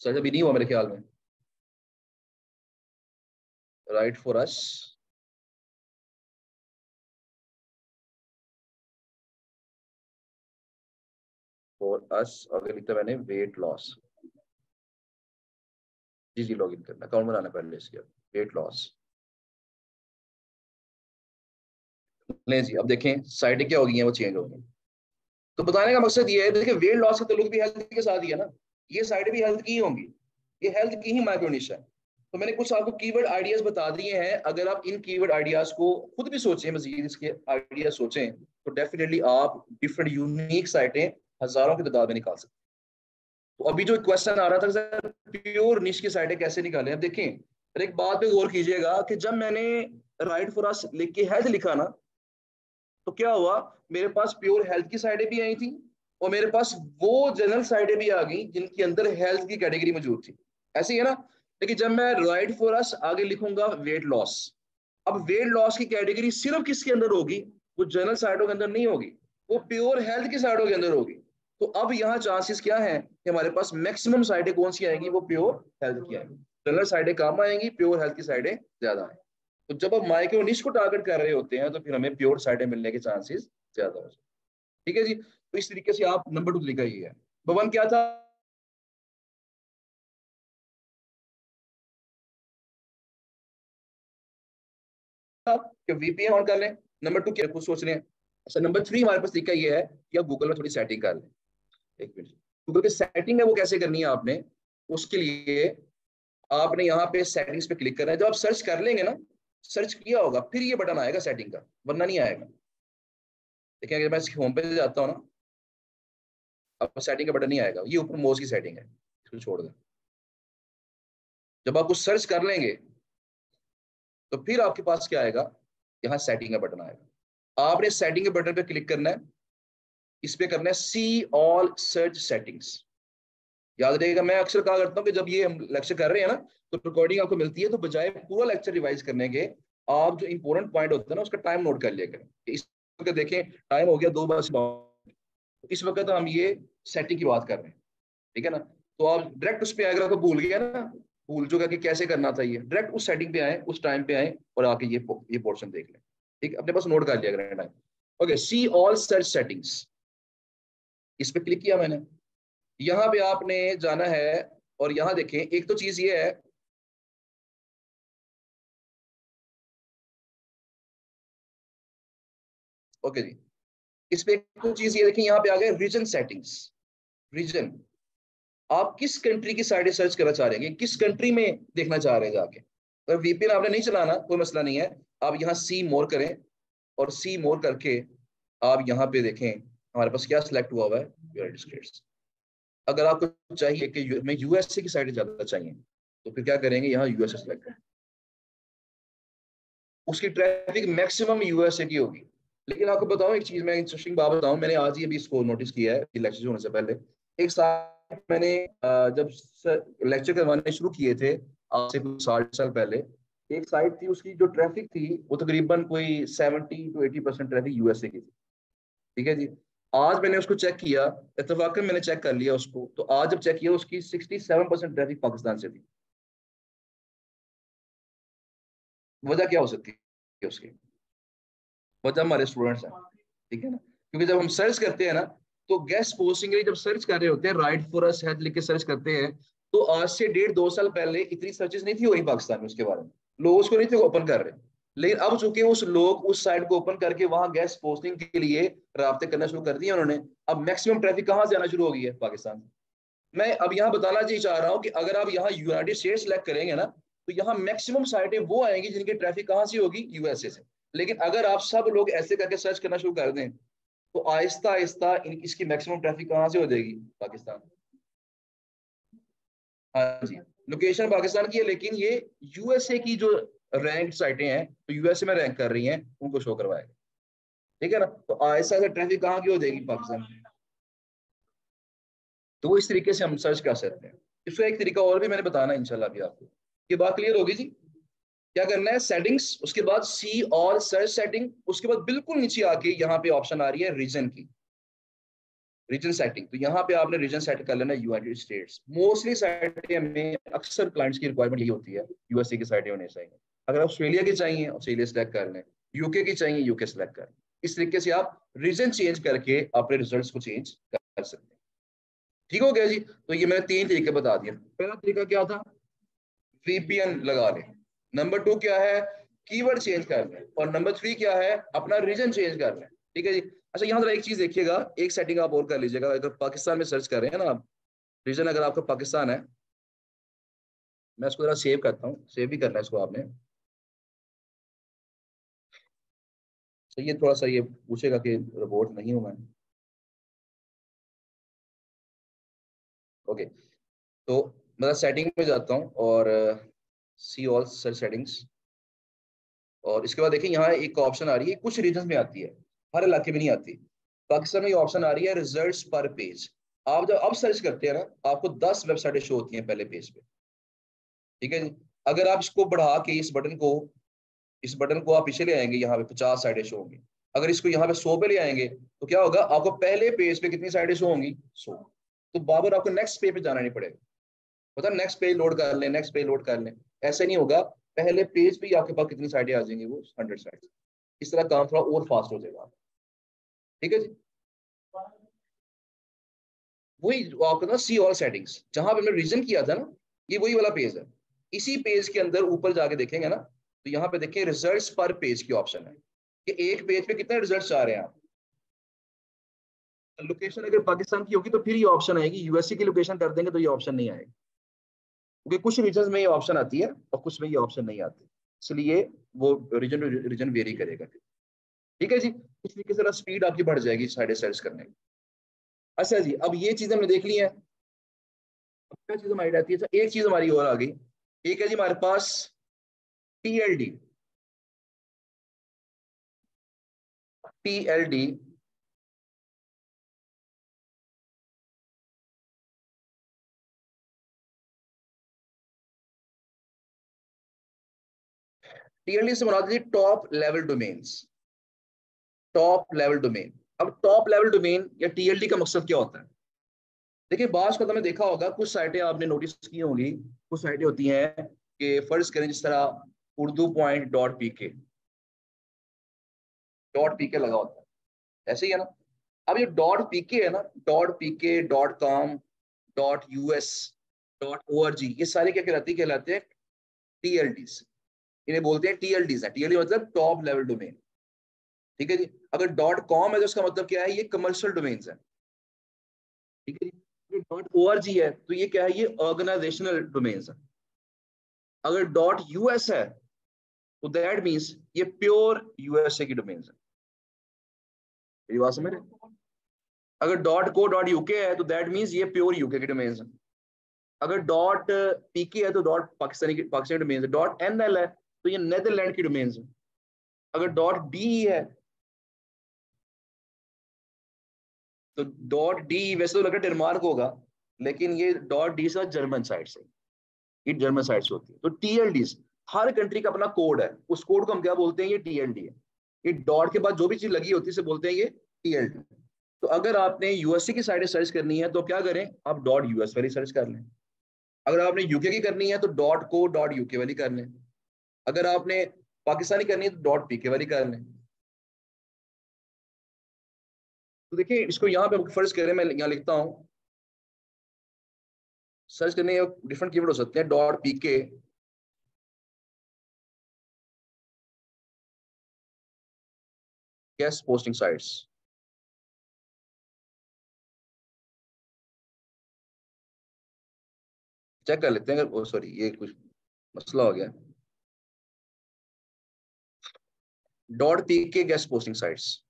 सर्च अभी नहीं हुआ मेरे ख्याल में, right for us, for us अगर लिखा मैंने वेट लॉस, जी जी लॉग इन करना, अकाउंट बनाना पहले इसके, वेट लॉस। ले जी, अब देखें साइटें क्या हो गई हैं, वो चेंज हो गई। तो बताने का मकसद ये है, देखिए वेट लॉस का ताल्लुक भी हेल्थ के साथ ही है ना, ये साइटें भी हेल्थ की ही होंगी, ये हेल्थ की ही माइक्रो निश है। तो मैंने कुछ आपको कीवर्ड आइडियाज बता दिए हैं, अगर आप इन कीवर्ड आइडियाज को खुद भी सोचें, मजीद इसके आइडियाज सोचें, तो डेफिनेटली आप डिफरेंट यूनिक साइटें हजारों की तादाद में निकाल सकते हैं। तो अभी जो क्वेश्चन आ रहा था सर, प्योर निश की साइटें कैसे निकालें, अब देखें, एक बात पे गौर कीजिएगा कि जब मैंने राइट फॉर अस लिख के हेल्थ लिखा ना, तो क्या हुआ, मेरे पास प्योर हेल्थ की साइडें भी आई थी, और मेरे पास वो जनरल साइडें भी आ गई जिनके अंदर हेल्थ की कैटेगरी मौजूद थी। ऐसे ही है ना। लेकिन जब मैं राइट फॉर अस आगे लिखूंगा वेट लॉस, अब वेट लॉस की कैटेगरी सिर्फ किसके अंदर होगी, वो जनरल साइडों के अंदर नहीं होगी, वो प्योर हेल्थ की साइडों के अंदर होगी। तो अब यहाँ चांसेस क्या है कि हमारे पास मैक्सिमम साइडें कौन सी आएंगी, वो प्योर हेल्थ की आएंगी, जनरल साइडें कम आएंगी, प्योर हेल्थ की साइडें ज्यादा आएंगी। तो जब आप माइक्रो निश को टारगेट कर रहे होते हैं तो फिर हमें प्योर साइडें मिलने के चांसेस ज्यादा हो जाते हैं। ठीक है जी, तो इस तरीके से आप नंबर 2 तरीका ये है। भवन क्या था, कि वीपीएन ऑन कर लें, नंबर 2 क्या कुछ सोच रहे हैं। अच्छा, नंबर 3 हमारे पास तरीका ये है कि आप गूगल में थोड़ी सेटिंग कर लें। एक मिनट, गूगल की सेटिंग है वो कैसे करनी है आपने, उसके लिए आपने यहाँ पे सेटिंग्स पे क्लिक करना है, जब आप सर्च कर लेंगे ना, सर्च किया होगा फिर ये बटन आएगा सेटिंग का, वरना नहीं आएगा। देखिए अगर मैं होम पे जाता हूँ ना, अब सेटिंग का बटन नहीं आएगा, ये ऊपर मोज की सेटिंग है, इसको छोड़ दें। जब आप कुछ सर्च कर लेंगे तो फिर आपके पास क्या आएगा, यहाँ सेटिंग का बटन आएगा, आपने सेटिंग के बटन पे क्लिक करना है, इस पे करना है सी ऑल सर्च सेटिंग्स। याद रहेगा, मैं अक्सर कहा करता हूँ कि जब ये हम लेक्चर कर रहे हैं ना, तो रिकॉर्डिंग आपको मिलती है, तो बजाय पूरा लेक्चर रिवाइज करने के, आप जो इंपॉर्टेंट पॉइंट होता है ना उसका टाइम नोट कर लिया करें। इस वक्त देखें टाइम हो गया 2 बजे, इस वक्त हम ये सेटिंग की बात कर रहे हैं। ठीक है ना। तो आप डायरेक्ट उस पर, अगर आपको भूल गया ना, भूल चुका कि कैसे करना था, ये डायरेक्ट उस सेटिंग पे आए, उस टाइम पे आए और आके ये पोर्शन देख लें। ठीक, अपने पास नोट कर लिया करें time. Okay, see all search settings, इस पे क्लिक किया मैंने, यहाँ पे आपने जाना है, और यहाँ देखें एक तो चीज ये है, ओके जी, इस पे एक तो चीज ये देखें, यहाँ पे आ गए रीजन सेटिंग्स, रीजन, आप किस कंट्री की साइडें सर्च करना चाह रहे हैं, किस कंट्री में देखना चाह रहे हैं जाके। अगर वीपीएन आपने नहीं चलाना कोई मसला नहीं है, आप यहाँ सी मोर करें, और सी मोर करके आप यहाँ पे देखें हमारे पास क्या सिलेक्ट हुआ है, यूनाइटेड स्टेट्स। अगर आपको चाहिए कि मैं यूएसए की साइड ज्यादा चाहिए, तो फिर क्या करेंगे, यहाँ यूएसए सिलेक्ट करें, उसकी ट्रैफिक मैक्सिमम यूएसए की होगी। लेकिन आपको बताऊं एक चीज, मैं इंटरेस्टिंग बात बताऊं, मैंने आज ही अभी इसको नोटिस किया है लेक्चर होने से पहले। एक साल मैंने जब लेक्चर करवाने शुरू किए थे, आज से कुछ 60 साल पहले, एक साइट थी उसकी जो ट्रैफिक थी वो तकरीबन कोई 70 to 80% ट्रैफिक यूएसए की थी। ठीक है जी। आज मैंने उसको चेक किया, इत्तेफाकन मैंने चेक कर लिया उसको, तो आज जब चेक किया उसकी 67% ट्रैफिक पाकिस्तान से थी। वजह क्या हो सकती है उसकी? वजह हमारे स्टूडेंट्स हैं, ठीक है ना, क्योंकि जब हम सर्च करते हैं ना, तो गेस्ट पोस्टिंग के लिए जब सर्च कर रहे होते हैं, राइट फॉर अस हेल्थ लिख के सर्च करते हैं, तो आज से 1.5-2 साल पहले इतनी सर्चेस नहीं थी हो रही पाकिस्तान में उसके बारे में, लोग उसको नहीं थे ओपन कर रहे। लेकिन अब चूंकि उस लोग उस साइट को ओपन करके वहां गेस्ट पोस्टिंग के लिए राब्ते करना शुरू कर दिए उन्होंने, अब मैक्सिमम ट्रैफिक कहाँ से आना शुरू हो गई है? पाकिस्तान से। मैं अब यहाँ बताना जी चाह रहा हूँ कि अगर आप यहाँ यूनाइटेड स्टेट्स सेलेक्ट करेंगे ना, तो यहाँ मैक्सिमम साइटें वो आएंगी जिनकी ट्रैफिक कहाँ से होगी? यूएसए से। लेकिन अगर आप सब लोग ऐसे करके सर्च करना शुरू कर दें, तो आहिस्ता आहिस्ता इसकी मैक्सिमम ट्रैफिक कहाँ से हो जाएगी? पाकिस्तान। हाँ जी, लोकेशन पाकिस्तान की है, लेकिन ये यूएसए की जो रैंक साइटें हैं, तो यूएसए में रैंक कर रही हैं, उनको शो करवाएगा। ठीक है ना, तो आहिस्ता आहिस्ता ट्रैफिक कहाँ की हो जाएगी? पाकिस्तान की। तो वो इस तरीके से हम सर्च कर सकते हैं। इसका एक तरीका और भी मैंने बताना है इंशाल्लाह अभी आपको। ये बात क्लियर होगी जी? क्या करना है? सेटिंग्स, उसके बाद सी ऑल सर्च सेटिंग, उसके बाद बिल्कुल नीचे आके यहाँ पे ऑप्शन आ रही है रीजन की, रीजन सेटिंग। तो यहाँ पे आपने रीजन सेट कर लेना यूनाइटेड स्टेट्स। मोस्टली साइटें में अक्सर क्लाइंट्स की रिक्वायरमेंट यही होती है, यूएसए की साइटें होनी चाहिए। अगर ऑस्ट्रेलिया की चाहिए, ऑस्ट्रेलिया सेलेक्ट कर लें। यूके की चाहिए, यूके सेलेक्ट कर लें। इस तरीके से आप रीजन चेंज करके अपने रिजल्ट्स को चेंज कर सकते हैं। ठीक हो गया जी? तो ये मैंने 3 तरीके बता दिए। पहला तरीका क्या था? वीपीएन लगा लें। नंबर 2 क्या है? कीवर्ड चेंज कर लें। और नंबर 3 क्या है? अपना रीजन चेंज कर लें। ठीक है जी? अच्छा, यहाँ जरा एक चीज देखिएगा, एक सेटिंग आप और कर लीजिएगा। अगर पाकिस्तान में सर्च कर रहे हैं ना आप, रीजन अगर आपका पाकिस्तान है, मैं इसको जरा सेव करता हूँ, सेव भी करना है इसको आपने। तो ये थोड़ा सा ये पूछेगा कि रिपोर्ट नहीं हूं मैं। ओके, तो मैं सेटिंग में जाता हूँ और सी ऑल सर्च सेटिंग्स, और इसके बाद देखिए यहाँ एक ऑप्शन आ रही है, कुछ रीजन में आती है, हर इलाके में नहीं आती। पाकिस्तान में ये ऑप्शन आ रही है रिजल्ट्स पर पेज। आप जब अब सर्च करते हैं ना, आपको 10 वेबसाइटें शो होती हैं पहले पेज पे। ठीक है जी? अगर आप इसको बढ़ा के इस बटन को आप पीछे ले आएंगे, यहाँ पे 50 साइडें शो होंगी। अगर इसको यहाँ पे 100 पे ले आएंगे, तो क्या होगा? आपको पहले पेज पे कितनी साइडें शो होंगी? 100। तो बाबर आपको नेक्स्ट पेज पे जाना नहीं पड़ेगा। पता, नेक्स्ट पेज लोड कर लें, नेक्स्ट पेज लोड कर लें, ऐसे नहीं होगा। पहले पेज पे ही आपके पास कितनी साइडें आ जाएंगी? वो 100 साइड। इस तरह काम थोड़ा और फास्ट हो जाएगा। ठीक है जी? वही आपका ना सी ऑल सेटिंग्स, जहां पे हमने रीजन किया था ना, ये वही वाला पेज है। इसी पेज के अंदर ऊपर जाके देखेंगे ना, तो यहाँ पे देखिए रिजल्ट्स पर पेज की ऑप्शन है कि एक पेज पे कितने रिजल्ट्स आ रहे हैं आप। लोकेशन अगर पाकिस्तान की होगी तो फिर ये ऑप्शन आएगी, यूएसए की लोकेशन कर देंगे तो ये ऑप्शन नहीं आएगी, क्योंकि कुछ रीजन में ये ऑप्शन आती है और कुछ में ये ऑप्शन नहीं आती। इसलिए वो रीजन रीजन वेरी करेगा। ठीक है जी? इस तरीके से स्पीड आपकी बढ़ जाएगी साइड सर्च करने की। अच्छा जी, अब ये चीज हमने देख ली है। अब क्या चीज हमारी रहती है? अच्छा, एक चीज हमारी और आ गई। एक है जी हमारे पास टीएलडी। टीएलडी टीएलडी से मुराद है top level domains. Top level domain. अब टॉप लेवल डोमेन या टीएलडी का मकसद क्या होता है? देखिए, बास का तुमने देखा होगा, कुछ साइटें आपने नोटिस की होंगी, कुछ साइटें होती हैं कि फर्ज करें जिस तरह उर्दू पॉइंट डॉट पीके लगा होता है, ऐसे ही है ना। अब ये डॉट पीके है ना, .pk, .com, .us, .org, ये सारे क्या कहलाते हैं? टीएलडीज। इन्हें बोलते हैं टीएलडीज है। टीएलडी मतलब टॉप लेवल डोमेन। ठीक है जी? अगर .com है तो उसका मतलब क्या है? ये कमर्शियल डोमेन्स है। ठीक है जी? .org है तो ये क्या है? ये ऑर्गेनाइजेशनल डोमेन्स है। अगर .us है तो दैट मीन्स ये प्योर यूएसए की डोमेन्स है। ये बात समझ रहे हैं? अगर .co.uk है तो दैट मीन्स ये प्योर यूके की डोमेन्स है। अगर .pk है तो पाकिस्तानी डोमेन्स है। .nl है तो ये नेदरलैंड की डोमेन्स है। अगर .de है तो .de वैसे तो लगा डेनमार्क होगा, लेकिन ये .de से जर्मन साइड से, ये जर्मन साइड से होती है। तो टीएलडीज, हर कंट्री का अपना कोड है, उस कोड को हम क्या बोलते हैं? ये टीएलडी है। ये डॉट के बाद जो भी चीज लगी होती है इसे बोलते हैं ये टीएलडी। तो अगर आपने यूएसए की साइड सर्च करनी है तो क्या करें, आप डॉट यूएस वाली सर्च कर लें। अगर आपने यूके की करनी है तो डॉट को डॉट यूके वाली कर लें। अगर आपने पाकिस्तानी करनी है तो डॉट पीके वाली कर लें। तो देखिए इसको यहाँ पे फर्ज करें, मैं यहाँ लिखता हूँ, सर्च करने डिफरेंट कीवर्ड हो सकते हैं, dot PK guest posting sites. Check कर लेते हैं अगर, सॉरी ये कुछ मसला हो गया। Dot PK guest posting sites,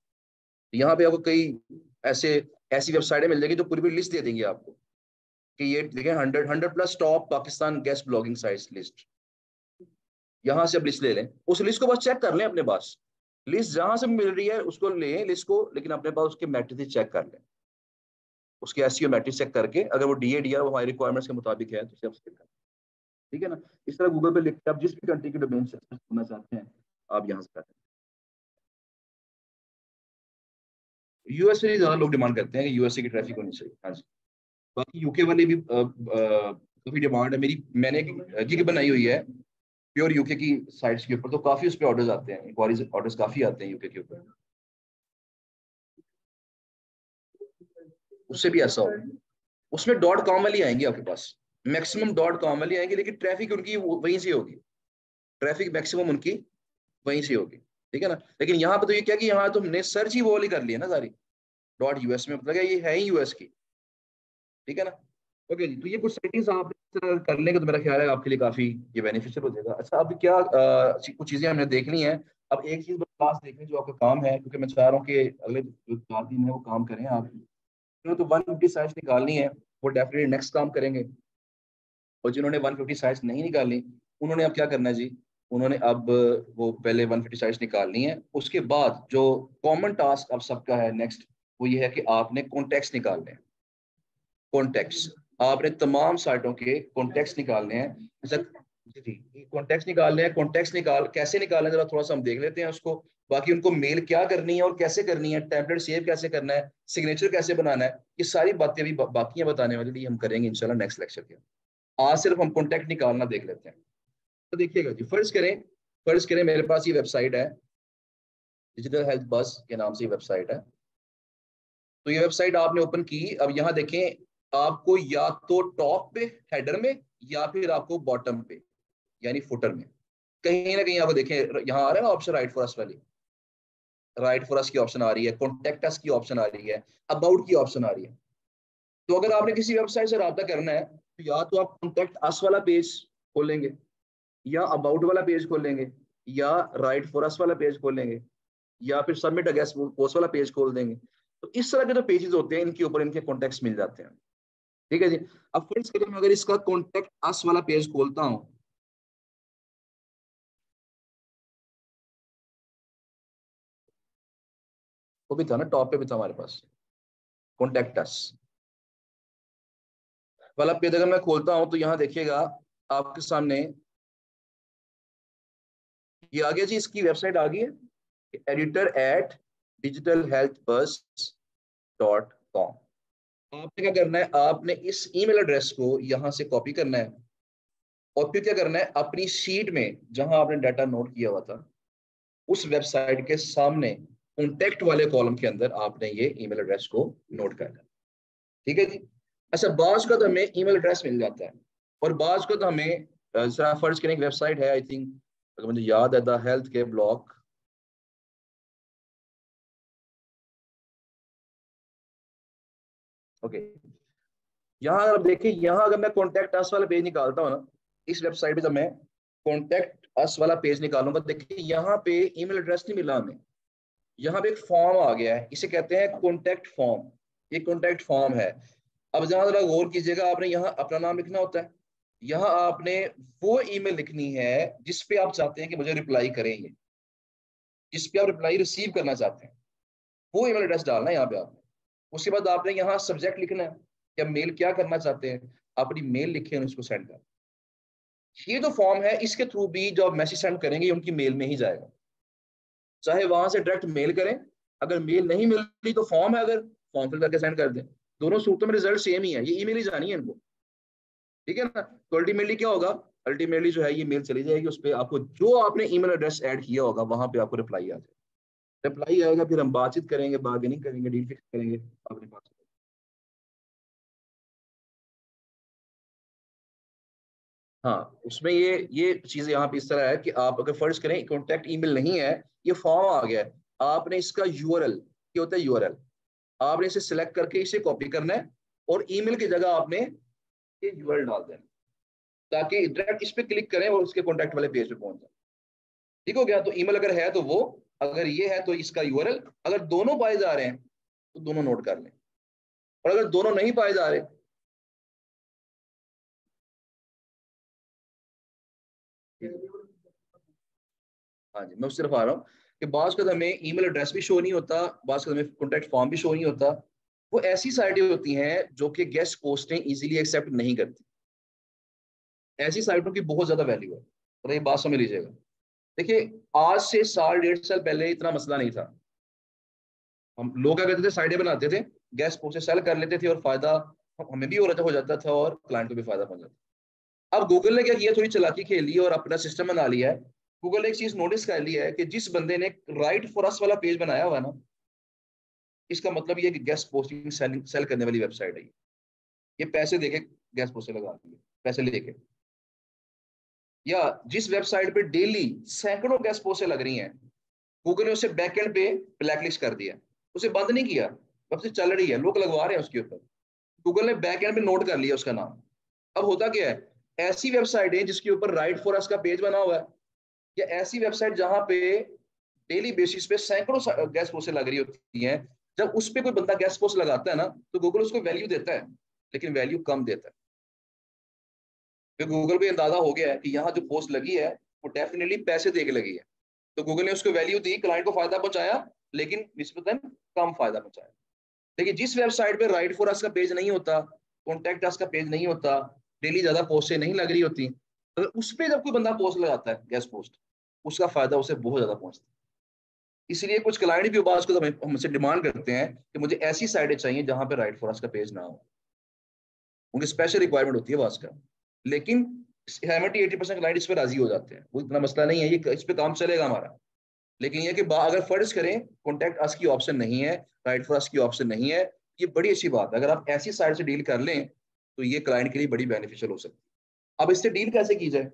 यहाँ पे आपको कई ऐसे ऐसी वेबसाइटें मिल जाएगी जो पूरी पूरी लिस्ट दे देंगे आपको कि ये देखिए 100 plus top Pakistan guest blogging sites list. यहाँ से आप लिस्ट ले लें, उस लिस्ट को बस चेक कर लें अपने पास, लिस्ट जहां से मिल रही है उसको लें लिस्ट को, लेकिन अपने पास उसके मैट्रिक्स चेक कर लें, उसके एसईओ मैट्रिक्स चेक करके अगर वो डीए डीआर वो हमारी रिक्वायरमेंट्स के मुताबिक है तो उसे आप select करें। ठीक है ना। इस तरह गूगल पे लिख के आप जिस भी कंट्री के डोमेन से करना चाहते हैं आप यहाँ से करें। यूएस से ज्यादा लोग डिमांड करते हैं कि यूएसए की ट्रैफिक होनी चाहिए। हाँ जी। बाकी यूके वाली भी काफी डिमांड है मेरी, मैंने एक गिग बनाई हुई है प्योर यूके की साइट्स के ऊपर, तो काफी उस पर ऑर्डर्स आते हैं, इंक्वायरीज ऑर्डर्स काफी आते हैं यूके के ऊपर। उससे भी ऐसा होगा, उसमें डॉट कॉम वाली आएंगी आपके पास, मैक्सिमम डॉट कॉम वाली आएंगी, लेकिन ट्रैफिक उनकी वहीं से होगी, ट्रैफिक मैक्सिमम उनकी वहीं से होगी। ठीक है ना। लेकिन यहाँ पे तो ये क्या कि यहाँ तो हमने सर्च ही वो वाली कर ली है ना सारी, डॉट यूएस में, मतलब ये है ही यूएस की। ठीक है ना। ओके जी, तो ये कुछ सेटिंग्स आप कर लेंगे तो मेरा ख्याल है आपके लिए काफी ये बेनिफिशियल हो जाएगा। अच्छा अभी क्या कुछ चीजें हमने देख ली हैं, अब एक चीज बस खास देखनी जो आपका काम है, क्योंकि मैं चाह रहा हूँ कि अगले जो 4 दिन है वो काम करें आप, तो 150 साइज निकालनी है वो डेफिनेटली नेक्स्ट काम करेंगे। और जिन्होंने 150 साइज नहीं निकाली उन्होंने अब क्या करना है जी, उन्होंने अब वो पहले 150 साइज निकालनी है, उसके बाद जो कॉमन टास्क अब सबका है नेक्स्ट, वो ये है कि आपने कॉन्टेक्स्ट निकालने हैं। कॉन्टेक्स्ट आपने तमाम साइटों के कॉन्टेक्स्ट निकालने हैं। जी जी, कॉन्टेक्स्ट निकालने हैं। कॉन्टेक्स्ट निकाल कैसे निकालना है जरा थोड़ा सा हम देख लेते हैं उसको। बाकी उनको मेल क्या करनी है और कैसे करनी है, टेम्पलेट सेव कैसे करना है, सिग्नेचर कैसे बनाना है, ये सारी बातें अभी बाकी हैं बताने वाली, लिए हम करेंगे इंशाल्लाह नेक्स्ट लेक्चर के। आज सिर्फ हम कॉन्टेक्ट निकालना देख लेते हैं। तो देखिएगा जी, फर्ज करें मेरे पास ये वेबसाइट है, डिजिटल हेल्थ बस के नाम से वेबसाइट है। तो ये वेबसाइट आपने ओपन की, अब यहाँ देखें आपको या तो टॉप पे हेडर में या फिर आपको बॉटम पे यानी फुटर में कहीं ना कहीं आपको देखें यहाँ आ रहा है ना ऑप्शन राइट फॉर अस वाली, राइट फॉर अस की ऑप्शन आ रही है, कॉन्टेक्ट अस की ऑप्शन आ रही है, अबाउट की ऑप्शन आ रही है। तो अगर आपने किसी वेबसाइट से रब्ता करना है तो या तो आप कॉन्टेक्ट अस वाला पेज खोलेंगे, या अबाउट वाला पेज खोलेंगे, या राइट फॉर अस वाला पेज खोलेंगे, या फिर सबमिट अ गेस्ट पोस्ट वाला पेज खोल देंगे। तो इस तरह के जो पेजेस होते हैं इनके ऊपर इनके कॉन्टेक्ट मिल जाते हैं। ठीक है जी। अब फर्ज करिए मैं अगर इसका कॉन्टेक्ट अस वाला पेज खोलता हूं, वो भी था ना टॉप पे भी था हमारे पास, कॉन्टेक्ट अस वाला पेज अगर मैं खोलता हूं तो यहाँ देखिएगा आपके सामने ये आ गया जी, इसकी वेबसाइट आ गई है, editor@digitalhealthbus.com। आपने क्या करना है, आपने इस ईमेल एड्रेस को यहां से कॉपी करना है और फिर क्या करना है, अपनी शीट में जहां आपने डाटा नोट किया हुआ था उस वेबसाइट के सामने कॉन्टेक्ट वाले कॉलम के अंदर आपने ये ईमेल एड्रेस को नोट करना है। ठीक है जी। अच्छा बाज का तो हमें ईमेल एड्रेस मिल जाता है, और बाज का तो हमें जरा फर्ज करें वेबसाइट है आई थिंक, अगर मुझे याद है द हेल्थ के ब्लॉग। ओके, यहाँ अगर आप देखिए, यहाँ अगर मैं कॉन्टेक्ट अस वाला पेज निकालता हूँ ना, इस वेबसाइट पे जब मैं कॉन्टेक्ट अस वाला पेज निकालूंगा, देखिए यहाँ पे ईमेल एड्रेस नहीं मिला हमें, यहाँ पे एक फॉर्म आ गया है, इसे कहते हैं कॉन्टेक्ट फॉर्म। ये कॉन्टेक्ट फॉर्म है। अब जहां जरा गौर कीजिएगा, आपने यहाँ अपना नाम लिखना होता है, यहाँ आपने वो ईमेल लिखनी है जिस पे आप चाहते हैं कि मुझे रिप्लाई करेंगे, जिस पे आप रिप्लाई रिसीव करना चाहते हैं, वो ईमेल एड्रेस डालना है यहाँ पे आपने। उसके बाद आपने यहाँ सब्जेक्ट लिखना है कि आप मेल क्या करना चाहते हैं, अपनी मेल लिखे और उसको सेंड कर। ये जो फॉर्म है इसके थ्रू भी जो आप मैसेज सेंड करेंगे ये उनकी मेल में ही जाएगा, चाहे वहां से डायरेक्ट मेल करें, अगर मेल नहीं मिल रही तो फॉर्म है, अगर फॉर्म फिल करके सेंड कर दें। दोनों सूरतों में रिजल्ट सेम ही है, ये ईमेल ही जानी है इनको, ठीक है ना। तो अल्टीमेटली क्या होगा, अल्टीमेटली जो है ये मेल चली जाएगी, उस पर आपको जो आपने ईमेल एड्रेस ऐड किया होगा वहां पे आपको रिप्लाई आ जाएगा। रिप्लाई आएगा, फिर हम बातचीत करेंगे, बार्गेनिंग करेंगे, डील फिक्स करेंगे अपने पास। हाँ, उसमें ये चीज यहाँ पे इस तरह है कि आप अगर फर्ज करें कॉन्टैक्ट ईमेल नहीं है, ये फॉर्म आ गया है, आपने इसका यूआरएल, क्या होता है यूआरएल, आपने इसे सिलेक्ट करके इसे कॉपी करना है और ईमेल की जगह आपने ये यूआरएल डाल देना, ताकि डायरेक्ट इस पे क्लिक करें और उसके कॉन्टैक्ट वाले पेज पे पहुंच जाए। ठीक हो गया। तो ईमेल अगर है तो वो, अगर ये है तो इसका यूआरएल, अगर दोनों पाए जा रहे हैं तो दोनों नोट कर लें, और अगर दोनों नहीं पाए जा रहे, हाँ जी मैं उससे सिर्फ आ रहा हूँ कि बाज़ का हमें ईमेल एड्रेस भी शो नहीं होता, बाज़ का हमें कॉन्टैक्ट फॉर्म भी शो नहीं होता। वो ऐसी साइटें होती हैं जो कि गेस्ट पोस्टें इजीली एक्सेप्ट नहीं करती, ऐसी साइटों की बहुत ज्यादा वैल्यू है, और ये बात समझ लीजिएगा। देखिए, आज से साल 1.5 साल पहले इतना मसला नहीं था। हम लोग क्या करते थे, साइटें बनाते थे, गेस्ट पोस्टें सेल कर लेते थे, और फायदा हमें भी हो जाता था और क्लाइंट को भी फायदा पहुंच जाता था। अब गूगल ने क्या किया, थोड़ी चालाकी खेली और अपना सिस्टम बना लिया है। गूगल ने एक चीज नोटिस कर लिया है कि जिस बंदे ने राइट फॉर अस वाला पेज बनाया हुआ है ना, इसका मतलब ये कि गेस्ट पोस्टिंग सेल करने वाली वेबसाइट है ये पैसे देके गेस्ट पोस्टें लगा रही है, पैसे लेके। या जिस वेबसाइट पे डेली सैकड़ों गेस्ट पोस्टें लग रही हैं, गूगल ने उसे बैकएंड पे ब्लैकलिस्ट कर दिया, उसे बंद नहीं किया, वेबसाइट चल रही है, लोग लगवा रहे हैं उसके ऊपर, गूगल ने बैकएंड पे नोट कर लिया उसका नाम। अब होता क्या है, ऐसी वेबसाइट है जिसके ऊपर राइट फॉर अस का पेज बना हुआ है, या ऐसी वेबसाइट जहां पे डेली बेसिस पे सैकड़ों गेस्ट पोस्टें लग रही होती हैं, जब उस पर कोई बंदा गेस्ट पोस्ट लगाता है ना, तो गूगल उसको वैल्यू देता है, लेकिन वैल्यू कम देता है। फिर गूगल को अंदाजा हो गया है कि यहाँ जो पोस्ट लगी है वो डेफिनेटली पैसे दे के लगी है, तो गूगल ने उसको वैल्यू दी, क्लाइंट को फायदा पहुंचाया, लेकिन निस्बतन कम फायदा पहुंचाया। लेकिन जिस वेबसाइट पे राइट फॉर अस का पेज नहीं होता, कॉन्टैक्ट अस का पेज नहीं होता, डेली ज्यादा पोस्टें नहीं लग रही होती, अगर उस पर जब कोई बंदा पोस्ट लगाता है गेस्ट पोस्ट, उसका फायदा उसे बहुत ज्यादा पहुंचता है। इसलिए कुछ क्लाइंट भी बात को हमसे डिमांड करते हैं कि मुझे ऐसी साइटें चाहिए जहां पे राइट फॉर अस का पेज ना हो, उनकी स्पेशल रिक्वायरमेंट होती है बात का। लेकिन 70-80% क्लाइंट इस पर राजी हो जाते हैं, वो इतना मसला नहीं है, ये इस पे काम चलेगा हमारा। लेकिन ये कि अगर फर्ज करें कॉन्टैक्ट अस की ऑप्शन नहीं है, राइट फॉर अस की ऑप्शन नहीं है, ये बड़ी अच्छी बात है। अगर आप ऐसी साइट से डील कर लें तो ये क्लाइंट के लिए बड़ी बेनिफिशियल हो सकती है। अब इससे डील कैसे की जाए,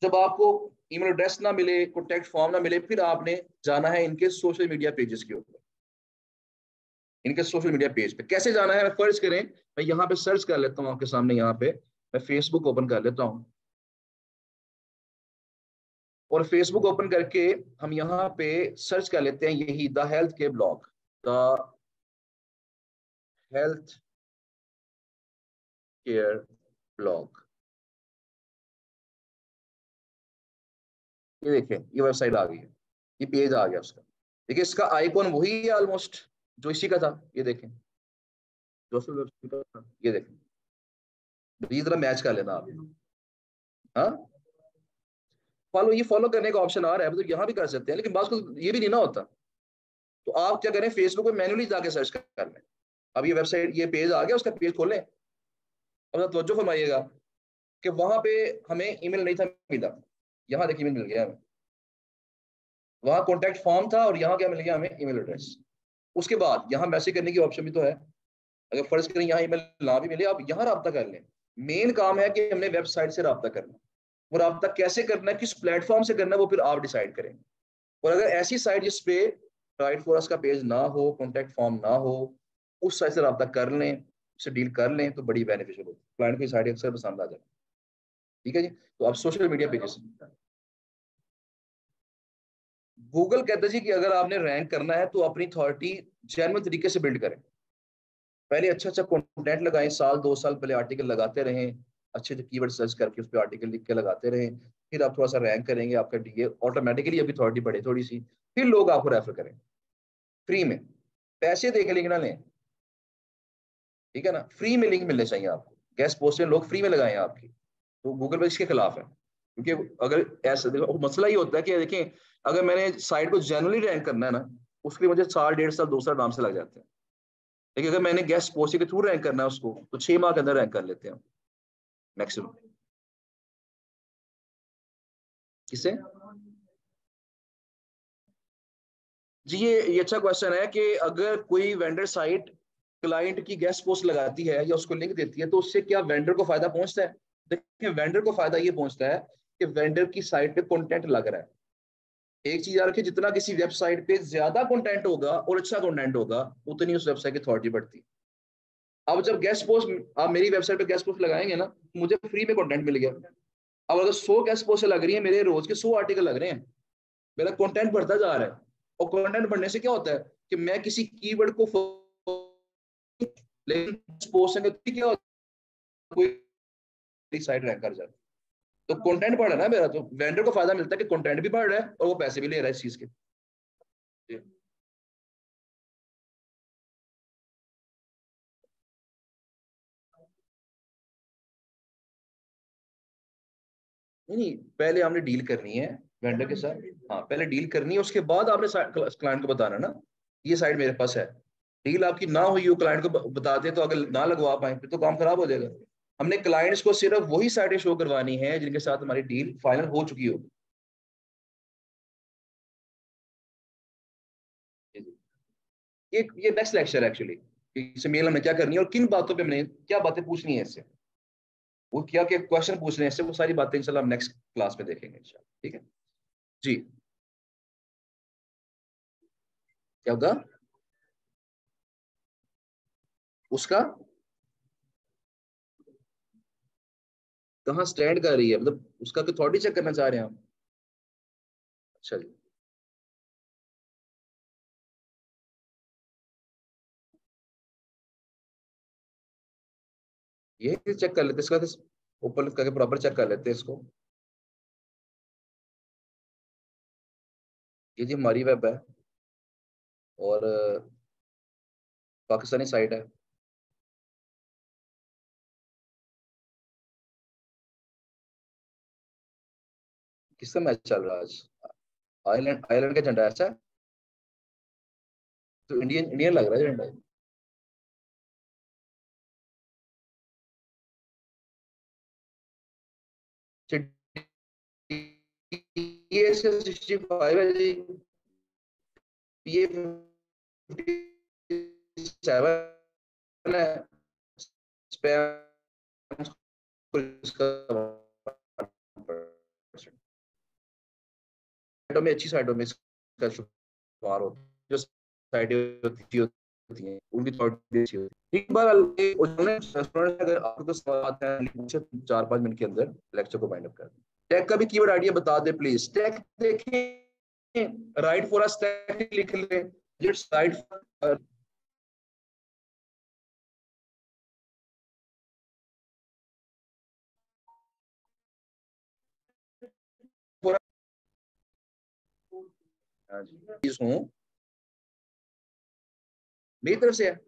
जब आपको ईमेल एड्रेस ना मिले, कॉन्टैक्ट फॉर्म ना मिले, फिर आपने जाना है इनके सोशल मीडिया पेजेस के ऊपर। इनके सोशल मीडिया पेज पे कैसे जाना है, फर्ज करें मैं यहाँ पे सर्च कर लेता हूँ आपके सामने, यहाँ पे मैं फेसबुक ओपन कर लेता हूँ, और फेसबुक ओपन करके हम यहाँ पे सर्च कर लेते हैं यही द हेल्थ के blog, the health care blog. ये देखें, ये वेबसाइट आ गई है, ये पेज आ गया उसका। देखिए इसका आइकॉन वही है ऑलमोस्ट जो इसी का था, ये देखें, जो उसका वेबसाइट का था, ये देखें। ये जरा मैच कर लेना आप, हाँ। फॉलो, ये फॉलो करने का ऑप्शन आ रहा है, मतलब यहाँ भी कर सकते हैं, लेकिन बात को ये भी नहीं ना होता। तो आप क्या करें, फेसबुक पे मैन्युअली जाके सर्च कर लें। अब ये वेबसाइट, ये पेज आ गया, उसका पेज खोलें। अब तवज्जो फरमाइएगा कि वहां पे हमें ईमेल नहीं था मिला, यहाँ देखिए ईमेल मिल गया हमें। वहां कॉन्टैक्ट फॉर्म था और यहाँ क्या मिल गया हमें, ईमेल एड्रेस। उसके बाद यहाँ मैसेज करने की ऑप्शन भी तो है। अगर फर्ज करें यहाँ ईमेल ना भी मिले, आप यहाँ रब्ता कर लें। मेन काम है कि हमने वेबसाइट से रब्ता करना, वो रब्ता कैसे करना है, किस प्लेटफॉर्म से करना है, वो फिर आप डिसाइड करेंगे। और अगर ऐसी साइट जिस पे राइट फॉर अस का पेज ना हो, कॉन्टैक्ट फॉर्म ना हो, उस साइट से रब्ता कर लें, उससे डील कर लें, तो बड़ी बेनिफिशियल होगी, क्लाइंट को साइट अक्सर पसंद आ जाए। ठीक है जी। तो आप सोशल मीडिया पेजेस, गूगल कहता है जी कि अगर आपने रैंक करना है तो अपनी अथॉरिटी जेन्युइन तरीके से बिल्ड करें। पहले अच्छा अच्छा कंटेंट लगाएं, साल 2 साल पहले आर्टिकल लगाते रहें, अच्छे अच्छे कीवर्ड सर्च करके उस पर आर्टिकल लिख के लगाते रहें। फिर आप थोड़ा सा रैंक करेंगे, आपका डीए ऑटोमेटिकली अभी अथॉरिटी बढ़े थोड़ी सी, फिर लोग आपको रेफर करें फ्री में। पैसे दे के लिंक ना लें, ठीक है ना, फ्री में लिंक मिलने चाहिए आपको। गेस्ट पोस्ट में लोग फ्री में लगाएं आपकी, तो गूगल पर इसके खिलाफ है। क्योंकि अगर ऐसा देखो, मसला ये होता है कि देखें, अगर मैंने साइट को जेन्युइनली रैंक करना है ना, उसके लिए मुझे साल 1.5 साल 2 साल आराम से लग जाते हैं। लेकिन अगर मैंने गेस्ट पोस्ट के थ्रू रैंक करना है उसको, तो 6 माह के अंदर रैंक कर लेते हैं मैक्सिमम। किसे? जी ये अच्छा क्वेश्चन है कि अगर कोई वेंडर साइट क्लाइंट की गेस्ट पोस्ट लगाती है या उसको लिंक देती है, तो उससे क्या वेंडर को फायदा पहुंचता है? देखिए वेंडर को फायदा ये पहुंचता है कि वेंडर की साइट पे कंटेंट लग रहा है। एक चीज याद रखिए, जितना किसी वेबसाइट पे ज्यादा कंटेंट होगा और अच्छा कंटेंट होगा, उतनी उस वेबसाइट की अथॉरिटी बढ़ती है। अब जब गेस्ट पोस्ट आप मेरी वेबसाइट पे गेस्ट पोस्ट लगाएंगे ना, मुझे फ्री में कंटेंट मिल गया। अब अगर 100 गेस्ट पोस्ट लग रही है, मेरे रोज के 100 आर्टिकल लग रहे हैं, मेरा कंटेंट बढ़ता जा रहा है। और कंटेंट बढ़ने से क्या होता है कि मैं किसी कीवर्ड को लेकिन पोस्ट क्या होता है, कोई साइट रैंक कर जाती है। तो कंटेंट बढ़ रहा है ना मेरा, तो वेंडर को फायदा मिलता है कि कंटेंट भी बढ़ रहा है और वो पैसे भी ले रहा है इस चीज के। नहीं नहीं, पहले हमने डील करनी है वेंडर के साथ। हाँ पहले डील करनी है, उसके बाद आपने क्लाइंट को बताना ना ये साइट मेरे पास है। डील आपकी ना हुई हो, क्लाइंट को बता दे, तो अगर ना लगवा पाए फिर तो काम खराब हो जाएगा। हमने क्लाइंट्स को सिर्फ वही साइटें शो करवानी है जिनके साथ हमारी डील फाइनल हो चुकी हो। ये नेक्स्ट लेक्चर एक्चुअली, इससे मेल हमें क्या करनी है और किन बातों पे हमने क्या बातें पूछनी है इससे, वो क्या क्या क्वेश्चन पूछने हैं इससे, वो सारी बातें इंशाल्लाह हम नेक्स्ट क्लास में देखेंगे इंशाल्लाह। ठीक है जी। क्या होगा उसका? कहाँ स्टैंड कर रही है, मतलब उसका अथॉरिटी चेक करना चाह रहे हैं हम? अच्छा जी। ये चेक कर लेते हैं इसका, ऊपर करके प्रॉपर चेक कर लेते हैं इसको। ये जी हमारी वेब है और पाकिस्तानी साइट है। किसका मैच चल रहा है आज? आयरलैंड, आयरलैंड का झंडा ऐसा है, तो इंडियन इंडियन लग रहा है झंडा। ये 65 है जी, ये 57 है, स्पैम इसका 1%। साइटों में, अच्छी साइटों में इसका शुमार होता है, जो साइटें होती हैं उनकी थोड़ी अच्छी होती है। एक बार रेस्टोरेंट अगर आपको सवाल आता है पूछे 4-5 मिनट के अंदर लेक्चर को वाइंड अप कर दें। टैग का भी कीवर्ड आइडिया बता दे प्लीज। टैग देखें, राइट फॉर अस टैग लिख लें, जस्ट राइट फॉर हूँ मेरी तरफ से है,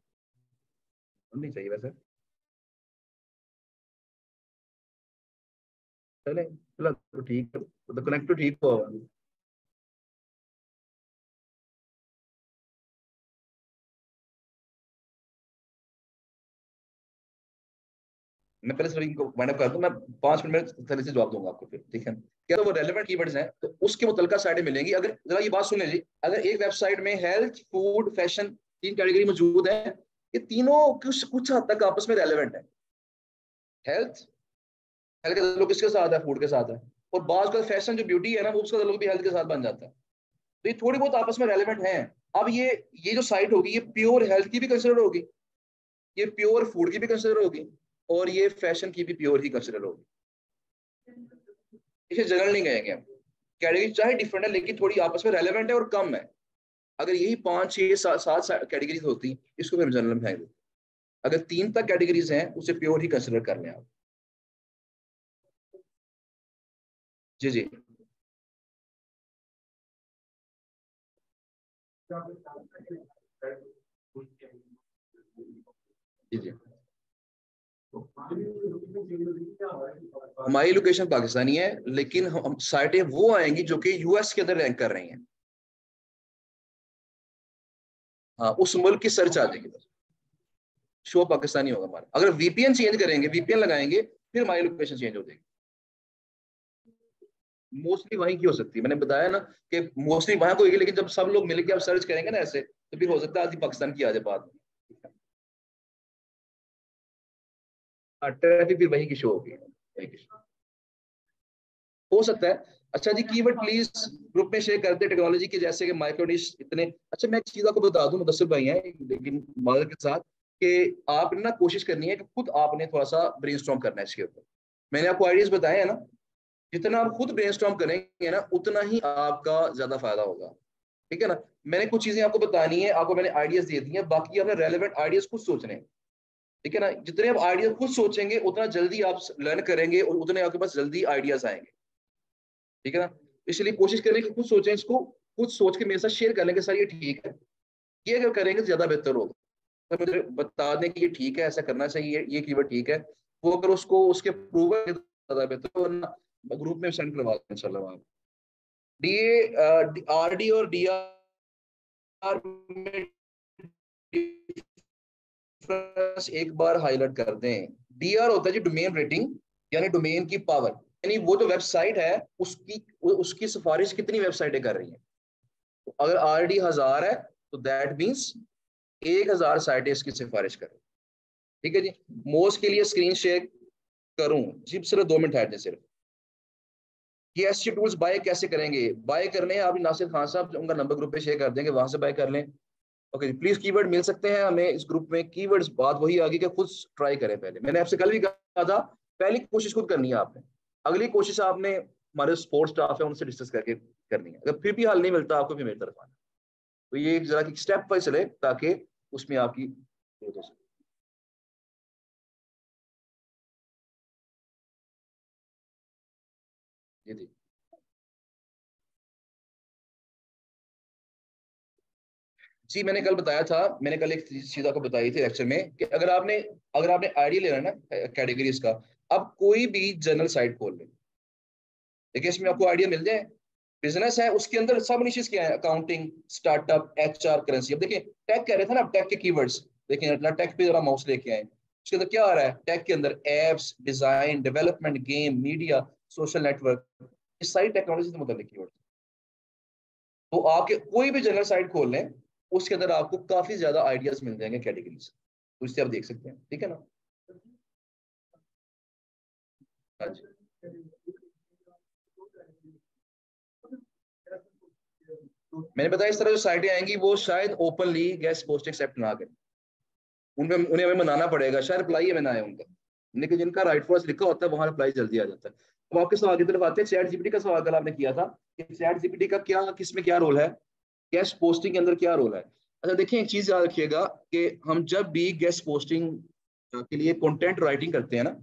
नहीं चाहिए वैसे। चले चलो तो ठीक है, तो कनेक्ट तो ठीक होगा। मैं पहले सभी को वाइंड अप कर दूं, मैं 5 मिनट में तरह से जवाब दूंगा आपको फिर, ठीक है? क्या तो वो रेलेवेंट कीवर्ड्स हैं तो उसके मुतलका साइडें मिलेंगी। अगर जरा ये बात सुन लीजिए, अगर एक वेबसाइट में हेल्थ, फूड, फैशन 3 कैटेगरी मौजूद है, ये तीनों कुछ कुछ हद तक आपस में रेलेवेंट है। हेल्थ, हेल्थ का ताल्लुक किसके साथ है? फूड के साथ है। और बात का फैशन जो ब्यूटी है ना, वो उसका ताल्लुक भी हेल्थ के साथ बन जाता है। तो ये थोड़ी बहुत आपस में रेलेवेंट है। अब ये जो साइट होगी ये प्योर हेल्थ की भी कंसिडर होगी, ये प्योर फूड की भी कंसिडर होगी, और ये फैशन की भी प्योर ही कंसिडर होगी। इसे जनरल नहीं कहेंगे हम। कैटेगरी चाहे डिफरेंट है लेकिन थोड़ी आपस में रेलेवेंट है और कम है। अगर यही 5 6 7 7 कैटेगरीज होती, इसको फिर जनरल में फेंक देते। अगर 3 तक कैटेगरीज हैं उसे प्योर ही कंसिडर कर लें आप। जी जी जी जी। हमारी लोकेशन पाकिस्तानी है, लेकिन हम साइटें वो आएंगी जो कि यूएस के अंदर रैंक कर रही हैं। हाँ उस मुल्क की सर्च आ जाएगी बस। शो पाकिस्तानी होगा हमारा। अगर वीपीएन चेंज करेंगे, वीपीएन लगाएंगे, फिर हमारी लोकेशन चेंज हो जाएगी। मोस्टली वहीं की हो सकती है, मैंने बताया ना कि मोस्टली वहां को होगी, लेकिन जब सब लोग मिलकर आप सर्च करेंगे ना ऐसे, तो फिर हो सकता है आधी पाकिस्तान की आ जाए बाद में। ट्रैफिक फिर वहीं की शो होगी, वहीं की show हो सकता है। अच्छा जी, कीवर्ड प्लीज ग्रुप में शेयर करते, टेक्नोलॉजी के जैसे कि माइक्रोडिश इतने। अच्छा मैं एक चीज आपको बता दूं, मुदस्सिर भाई हैं लेकिन मादर के साथ, कि आपने ना कोशिश करनी है कि खुद आपने थोड़ा सा ब्रेनस्टॉर्म करना है इसके ऊपर। मैंने आपको आइडियाज बताए हैं ना, जितना आप खुद ब्रेनस्टॉर्म करेंगे ना उतना ही आपका ज्यादा फायदा होगा। ठीक है ना। मैंने कुछ चीजें आपको बतानी है, आपको मैंने आइडियाज दे दिए हैं, बाकी आपने रेलेवेंट आइडियाज खुद सोचने हैं। ठीक है ना। जितने आप आइडिया खुद सोचेंगे उतना जल्दी आप लर्न करेंगे और उतने आपके पास जल्दी आइडियाज आएंगे। ठीक है ना। इसलिए कोशिश करें कि खुद सोचें इसको, खुद सोच के मेरे साथ शेयर कर लेंगे सर ये ठीक है, ये अगर करेंगे तो ज्यादा बेहतर होगा। तो मुझे बता दें कि ये ठीक है, ऐसा करना चाहिए, ये कीवर्ड ठीक है, वो अगर उसको उसके अप्रूवल ज्यादा बेहतर हो, वरना ग्रुप में सेंड करवा दें इंशाल्लाह। डीए आर डी और डी आर में डिफरेंस एक बार हाईलाइट कर दें। डीआर होता है जी डोमेन रेटिंग, यानी डोमेन की पावर, यानी वो जो वेबसाइट है उसकी उसकी सिफारिश कितनी वेबसाइटें कर रही हैं। तो अगर आर डी 1000 है तो दैट मीन्स 1000 साइटें इसकी सिफारिश करें। ठीक है जी। मोस्ट के लिए स्क्रीन शेयर करूं जी, सिर्फ 2 मिनट है सिर्फ। ये एसईओ टूल्स बाय कैसे करेंगे, बाय करने हैं आप नासिर खान साहब, उनका नंबर ग्रुप पे शेयर कर देंगे, वहां से बाय कर लें। ओके प्लीज कीवर्ड मिल सकते हैं हमें इस ग्रुप में। कीवर्ड्स बात वही आ गई कि खुद ट्राई करें। पहले मैंने आपसे कल भी कहा था, पहली कोशिश खुद करनी है आपने, अगली कोशिश आपने हमारे सपोर्ट स्टाफ है उनसे डिस्कस करके करनी है। अगर फिर भी हल नहीं मिलता आपको फिर मेरी तरफ आना। तो ये जरा स्टेप पर चले ताकि उसमें आपकी ग्रोथ हो सके। ये थी जी, मैंने कल बताया था, मैंने कल एक चीज आपको बताई थी लेक्चर में कि अगर आपने आइडिया लेना है ना कैटेगरीज का, अब कोई भी जनरल साइट खोल लें, देखिए इसमें आपको आइडिया मिल जाए। बिजनेस है उसके अंदर सब निशेष क्या है, अकाउंटिंग, स्टार्टअप, एचआर, करेंसी। अब देखिए टेक कह रहे थे ना, अब टेक के कीवर्ड्स देखिए, अपना टेक पे जरा माउस लेके आए, उसके अंदर क्या आ रहा है, टेक के अंदर apps, design, development, game, media, social network, इस सारी टेक्नोलॉजी से मुताबिक कीवर्ड। तो आपके कोई भी जनरल साइट खोल लें, उसके अंदर आपको काफी ज्यादा आइडियाज मिल जाएंगे कैटेगरीज, तो इससे आप देख सकते हैं। ठीक है ना। हाँ जी। मैंने बताया इस तरह जो साइटें आएंगी वो शायद ओपनली गेस्ट पोस्ट एक्सेप्ट ना करें, उनमें उन्हें हमें मनाना पड़ेगा, शायद रिप्लाई हमें ना आए उनका, लेकिन जिनका राइट फॉर्स लिखा होता है वहां रिप्लाई जल्दी आ जाता है। अब आपके सवाल की तरफ आते हैं। चैट जीपीटी का सवाल कल आपने किया था कि चैट जीपीटी का क्या किसमें क्या रोल है, गेस्ट पोस्टिंग के अंदर क्या रोल है। अच्छा देखिए एक चीज याद रखिएगा कि हम जब भी गेस्ट पोस्टिंग के लिए कंटेंट राइटिंग करते हैं ना,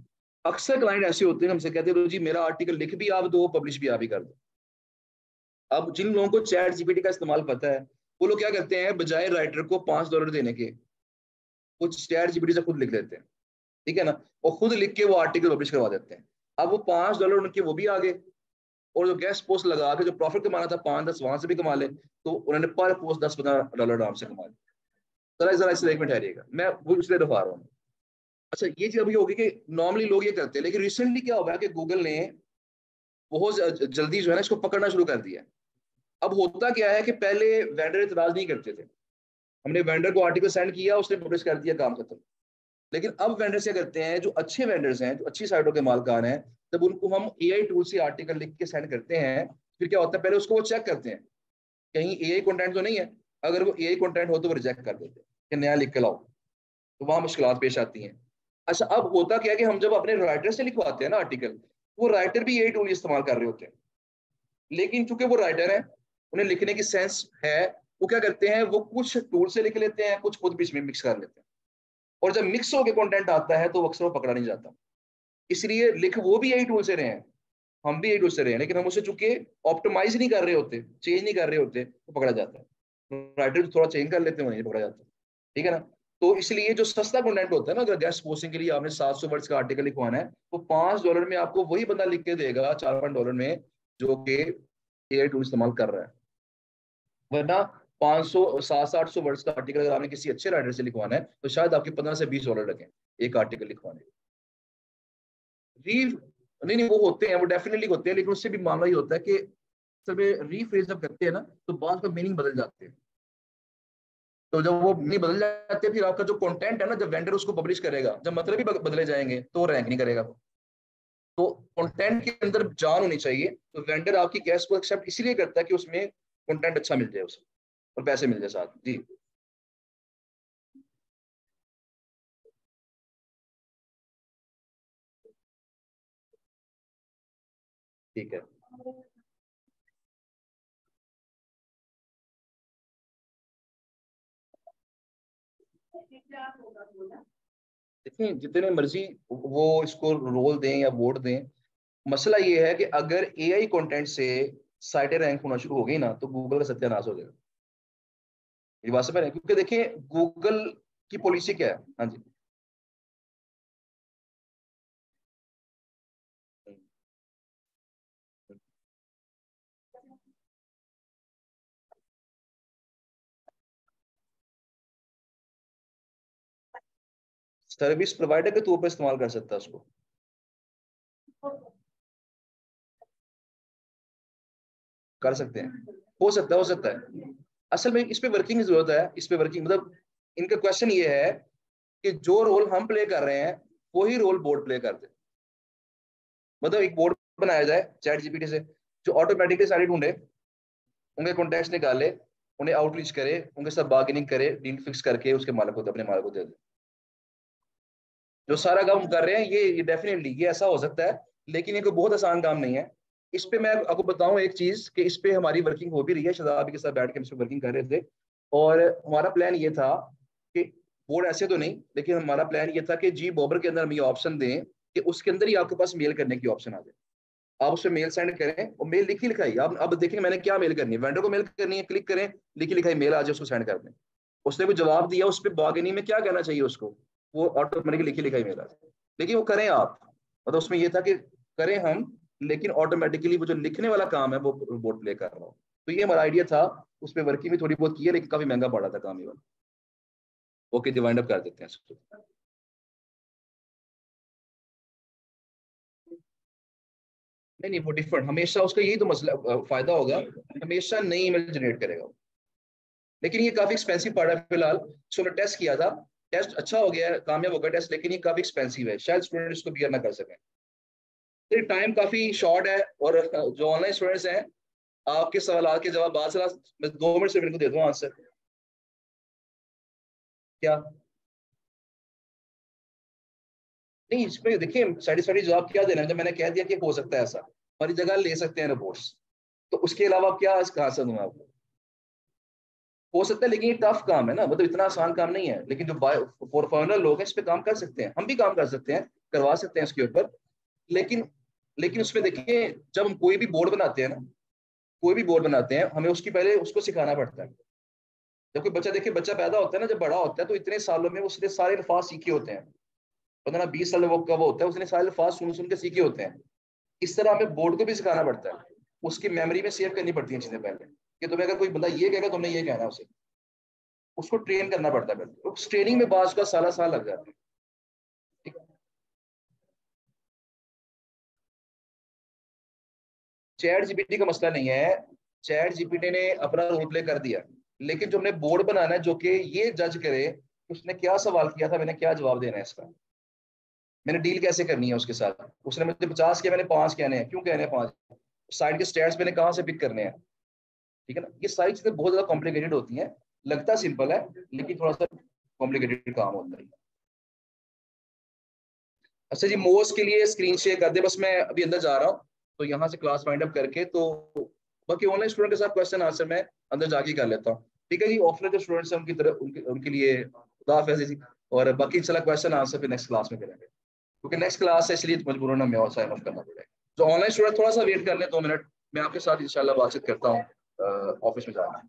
अक्सर क्लाइंट ऐसे होते हैं हमसे कहते हैं जी मेरा आर्टिकल लिख भी आप दो, पब्लिश भी आप ही कर दो। अब जिन लोगों को चैट जीपीटी का इस्तेमाल पता है, वो लोग क्या करते हैं, बजाय राइटर को $5 देने के, कुछ चैट जीपीटी से खुद लिख लेते हैं। ठीक है ना। और खुद लिख के वो आर्टिकल पब्लिश करवा देते हैं। अब वो $5 उनके वो भी आ गए, और जो गेस्ट पोस्ट लगा के जो प्रॉफिट कमाना था 5-10 वहां से भी कमा ले, तो उन्होंने पर पोस्ट $10-15 आराम से कमा लिया। जरा जरा इस में ठहरिएगा, मैं वो इसलिए दिखा रहा हूँ। अच्छा ये चीज अभी होगी कि नॉर्मली लोग ये करते हैं, लेकिन रिसेंटली क्या हुआ है कि गूगल ने बहुत जल्दी जो है ना इसको पकड़ना शुरू कर दिया है। अब होता क्या है कि पहले वेंडर इतराज नहीं करते थे, हमने वेंडर को आर्टिकल सेंड किया, उसने पब्लिश कर दिया, काम खत्म। लेकिन अब वेंडर्स क्या करते हैं, जो अच्छे वेंडर्स हैं, जो अच्छी साइटों के मालकान हैं, जब उनको हम एआई टूल से आर्टिकल लिख के सेंड करते हैं, फिर क्या होता है, पहले उसको वो चेक करते हैं कहीं एआई कंटेंट तो नहीं है। अगर वो एआई कंटेंट हो तो वो रिजेक्ट कर देते हैं कि नया लिख के लाओ, तो वहां मुश्किल पेश आती हैं। अच्छा अब होता क्या है कि हम जब अपने राइटर से लिखवाते हैं ना आर्टिकल, वो राइटर भी एआई टूल इस्तेमाल कर रहे होते हैं, लेकिन चूंकि वो राइटर है, उन्हें लिखने की सेंस है, वो क्या करते हैं, वो कुछ टूल से लिख लेते हैं, कुछ खुद बीच में मिक्स कर लेते हैं, और जब मिक्स होकर कंटेंट आता है तो वो अक्सर वो पकड़ा नहीं जाता। इसलिए लिख वो भी यही टूल से रहे हैं, हम भी यही टूल से रहे हैं, लेकिन हम उसे चूंकि ऑप्टिमाइज नहीं कर रहे होते, चेंज नहीं कर रहे होते, तो पकड़ा जाता है। राइटर थोड़ा चेंज कर लेते हैं, वहीं पकड़ा जाता है। ठीक है ना। तो इसलिए जो सस्ता कंटेंट होता है ना, अगर गेस्ट पोस्टिंग के लिए आपने 700 वर्ड्स का आर्टिकल लिखवाना है, तो $5 में आपको वही बंदा लिख के देगा, $4-5 में, जो कि एआई टूल इस्तेमाल कर रहा है। वरना 500 700-800 वर्ड्स का आर्टिकल अगर आपने किसी अच्छे राइटर से लिखवाना है तो शायद आपके 15 से 20 डॉलर लगे एक आर्टिकल लिखवाने। री नहीं नहीं वो होते हैं, वो डेफिनेटली होते हैं, लेकिन उससे भी मामला ये होता है कि सब रीफ्रेज जब करते हैं ना तो बात का मीनिंग बदल जाते हैं। तो जब वो नहीं बदल जाते फिर आपका जो कंटेंट है ना, जब वेंडर उसको पब्लिश करेगा, जब मतलब ही बदले जाएंगे तो रैंक नहीं करेगा। तो कंटेंट के अंदर जान होनी चाहिए। तो वेंडर आपकी गैस को एक्सेप्ट इसलिए करता है कि उसमें कंटेंट अच्छा मिल जाए उसे और पैसे मिल जाए साथ। जी ठीक है। देखिए जितने मर्जी वो इसको रोल दें या वोट दें, मसला ये है कि अगर एआई कंटेंट से साइटें रैंक होना शुरू हो गई ना तो गूगल का सत्यानाश हो जाएगा। ये बात समझ रहे हैं? क्योंकि देखिए गूगल की पॉलिसी क्या है। हाँ जी। सर्विस प्रोवाइडर के तौर पर इस्तेमाल कर सकता है उसको। कर सकते हैं, हो सकता है, हो सकता है। असल में इस पे वर्किंग की जरूरत है, इस पे वर्किंग मतलब इनका क्वेश्चन ये है कि जो रोल हम प्ले कर रहे हैं वही रोल बोर्ड प्ले करते हैं। मतलब एक बोर्ड बनाया जाए चैट जीपीटी से जो ऑटोमेटिकली सारी ढूंढे, उनके कॉन्टेक्ट निकाले, उन्हें आउटरीच करे, उनके साथ बार्गेनिंग करे, डील फिक्स करके उसके मालिक को अपने मालिक को दे दे। जो सारा काम कर रहे हैं ये डेफिनेटली ये ऐसा हो सकता है, लेकिन ये कोई बहुत आसान काम नहीं है। इस पे मैं आपको बताऊं एक चीज कि इस पे हमारी वर्किंग हो भी रही है, शदाबी के साथ बैठ के हम इस पे वर्किंग कर रहे थे। और हमारा प्लान ये था कि बोर्ड ऐसे तो नहीं, लेकिन हमारा प्लान ये था कि जी बॉबर के अंदर हम ये ऑप्शन दें कि उसके अंदर ही आपके पास मेल करने की ऑप्शन आ जाए। आप उसमें मेल सेंड करें और मेल लिखी लिखाई आप अब देखेंगे मैंने क्या मेल करनी है, वेंडर को मेल करनी है, क्लिक करें, लिखी लिखाई मेल आ जाए, उसको सेंड कर दें। उसने कोई जवाब दिया, उस पर बार्गेनिंग में क्या कहना चाहिए उसको, वो ऑटोमेटिकली लिखी लिखाई मेल आ जाए। लेकिन वो करें आप, मतलब उसमें ये था कि करें हम, लेकिन ऑटोमेटिकली वो जो लिखने वाला काम है वो रोबोट प्ले कर रहा हो। तो ये हमारा आइडिया था। उस पर वर्किंग भी थोड़ी बहुत की है, लेकिन काफी महंगा पड़ा था काम ये वाला। ओके डिवाइड अप कर देते हैं इसको। नहीं नहीं वो डिफरेंट हमेशा उसका यही तो मसला फायदा होगा, हमेशा नई ईमेल जनरेट करेगा। लेकिन ये काफी एक्सपेंसिव पड़ा है फिलहाल। सो मैंने टेस्ट किया था, टेस्ट अच्छा हो गया है, कामयाब हो गया टेस्ट, लेकिन ये काफी एक्सपेंसिव है, शायद स्टूडेंट इसको बियर ना कर सकें। तो टाइम काफी शॉर्ट है, और जो ऑनलाइन स्टूडेंट्स हैं आपके सवाल के जवाब बाद से मैं 2 मिनट से मेरे को दे दूँ आंसर। क्या नहीं इसमें देखिए सेटिस्फाइड जवाब क्या देना है, जब मैंने कह दिया कि हो सकता है ऐसा, हमारी जगह ले सकते हैं रिपोर्ट्स, तो उसके अलावा क्या कहा से दूंगा आपको। हो सकता है, लेकिन ये टफ काम है ना, मतलब इतना आसान काम नहीं है, लेकिन जो फॉरनर लोग हैं इस पे काम कर सकते हैं, हम भी काम कर सकते हैं, करवा सकते हैं इसके ऊपर। लेकिन लेकिन उसमें देखिए जब हम कोई भी बोर्ड बनाते हैं ना, कोई भी बोर्ड बनाते हैं हमें उसकी पहले उसको सिखाना पड़ता है। जब कोई बच्चा देखिए बच्चा पैदा होता है ना, जब बड़ा होता है तो इतने सालों में उसने सारे अल्फाज सीखे होते हैं, 15-20 साल वो कब होता है उसने सारे अल्फाज सुन सुन के सीखे होते हैं। इस तरह हमें बोर्ड को भी सिखाना पड़ता है, उसकी मेमोरी में सेव करनी पड़ती है चीजें पहले, कि तुम्हें अगर कोई बंदा ये कहेगा तुमने ये कहना है उसे, उसको ट्रेन करना पड़ता है पहले, उस ट्रेनिंग में बाज का साला साल लग जाता है। ठीक। चैट जीपीटी का मसला नहीं है, चैट जीपीटी ने अपना रोल प्ले कर दिया, लेकिन जो हमने बोर्ड बनाना है जो कि ये जज करे कि उसने क्या सवाल किया था, मैंने क्या जवाब देना है इसका, मैंने डील कैसे करनी है उसके साथ, उसने मुझे 50 किया मैंने 5 कहने हैं, क्यों कहने हैं 5, साइड के स्टैट्स मैंने कहाँ से पिक करने हैं। ठीक है ना, ये सारी चीजें बहुत ज्यादा कॉम्प्लिकेटेड होती हैं, लगता सिंपल है लेकिन थोड़ा सा कॉम्प्लिकेटेड काम होता है। अच्छा जी मोज के लिए स्क्रीन शेयर कर दे, बस मैं अभी अंदर जा रहा हूँ, तो यहाँ से क्लास वाइंड अप करके तो बाकी ऑनलाइन स्टूडेंट के साथ क्वेश्चन आंसर मैं अंदर जाके कर लेता हूँ। ठीक है जी, ऑफलाइन जो स्टूडेंट्स हैं उनकी तरफ उनके लिए खुदा हाफिज़ जी। और बाकी चला क्वेश्चन आंसर फिर नेक्स्ट क्लास में करेंगे, क्योंकि नेक्स्ट क्लास है इसलिए मजबूरन हमें और साइन ऑफ करना पड़ेगा। तो ऑनलाइन स्टूडेंट थोड़ा सा वेट कर लें 2 मिनट, मैं आपके साथ इंशाल्लाह बातचीत करता हूँ, ऑफिस में जाना है।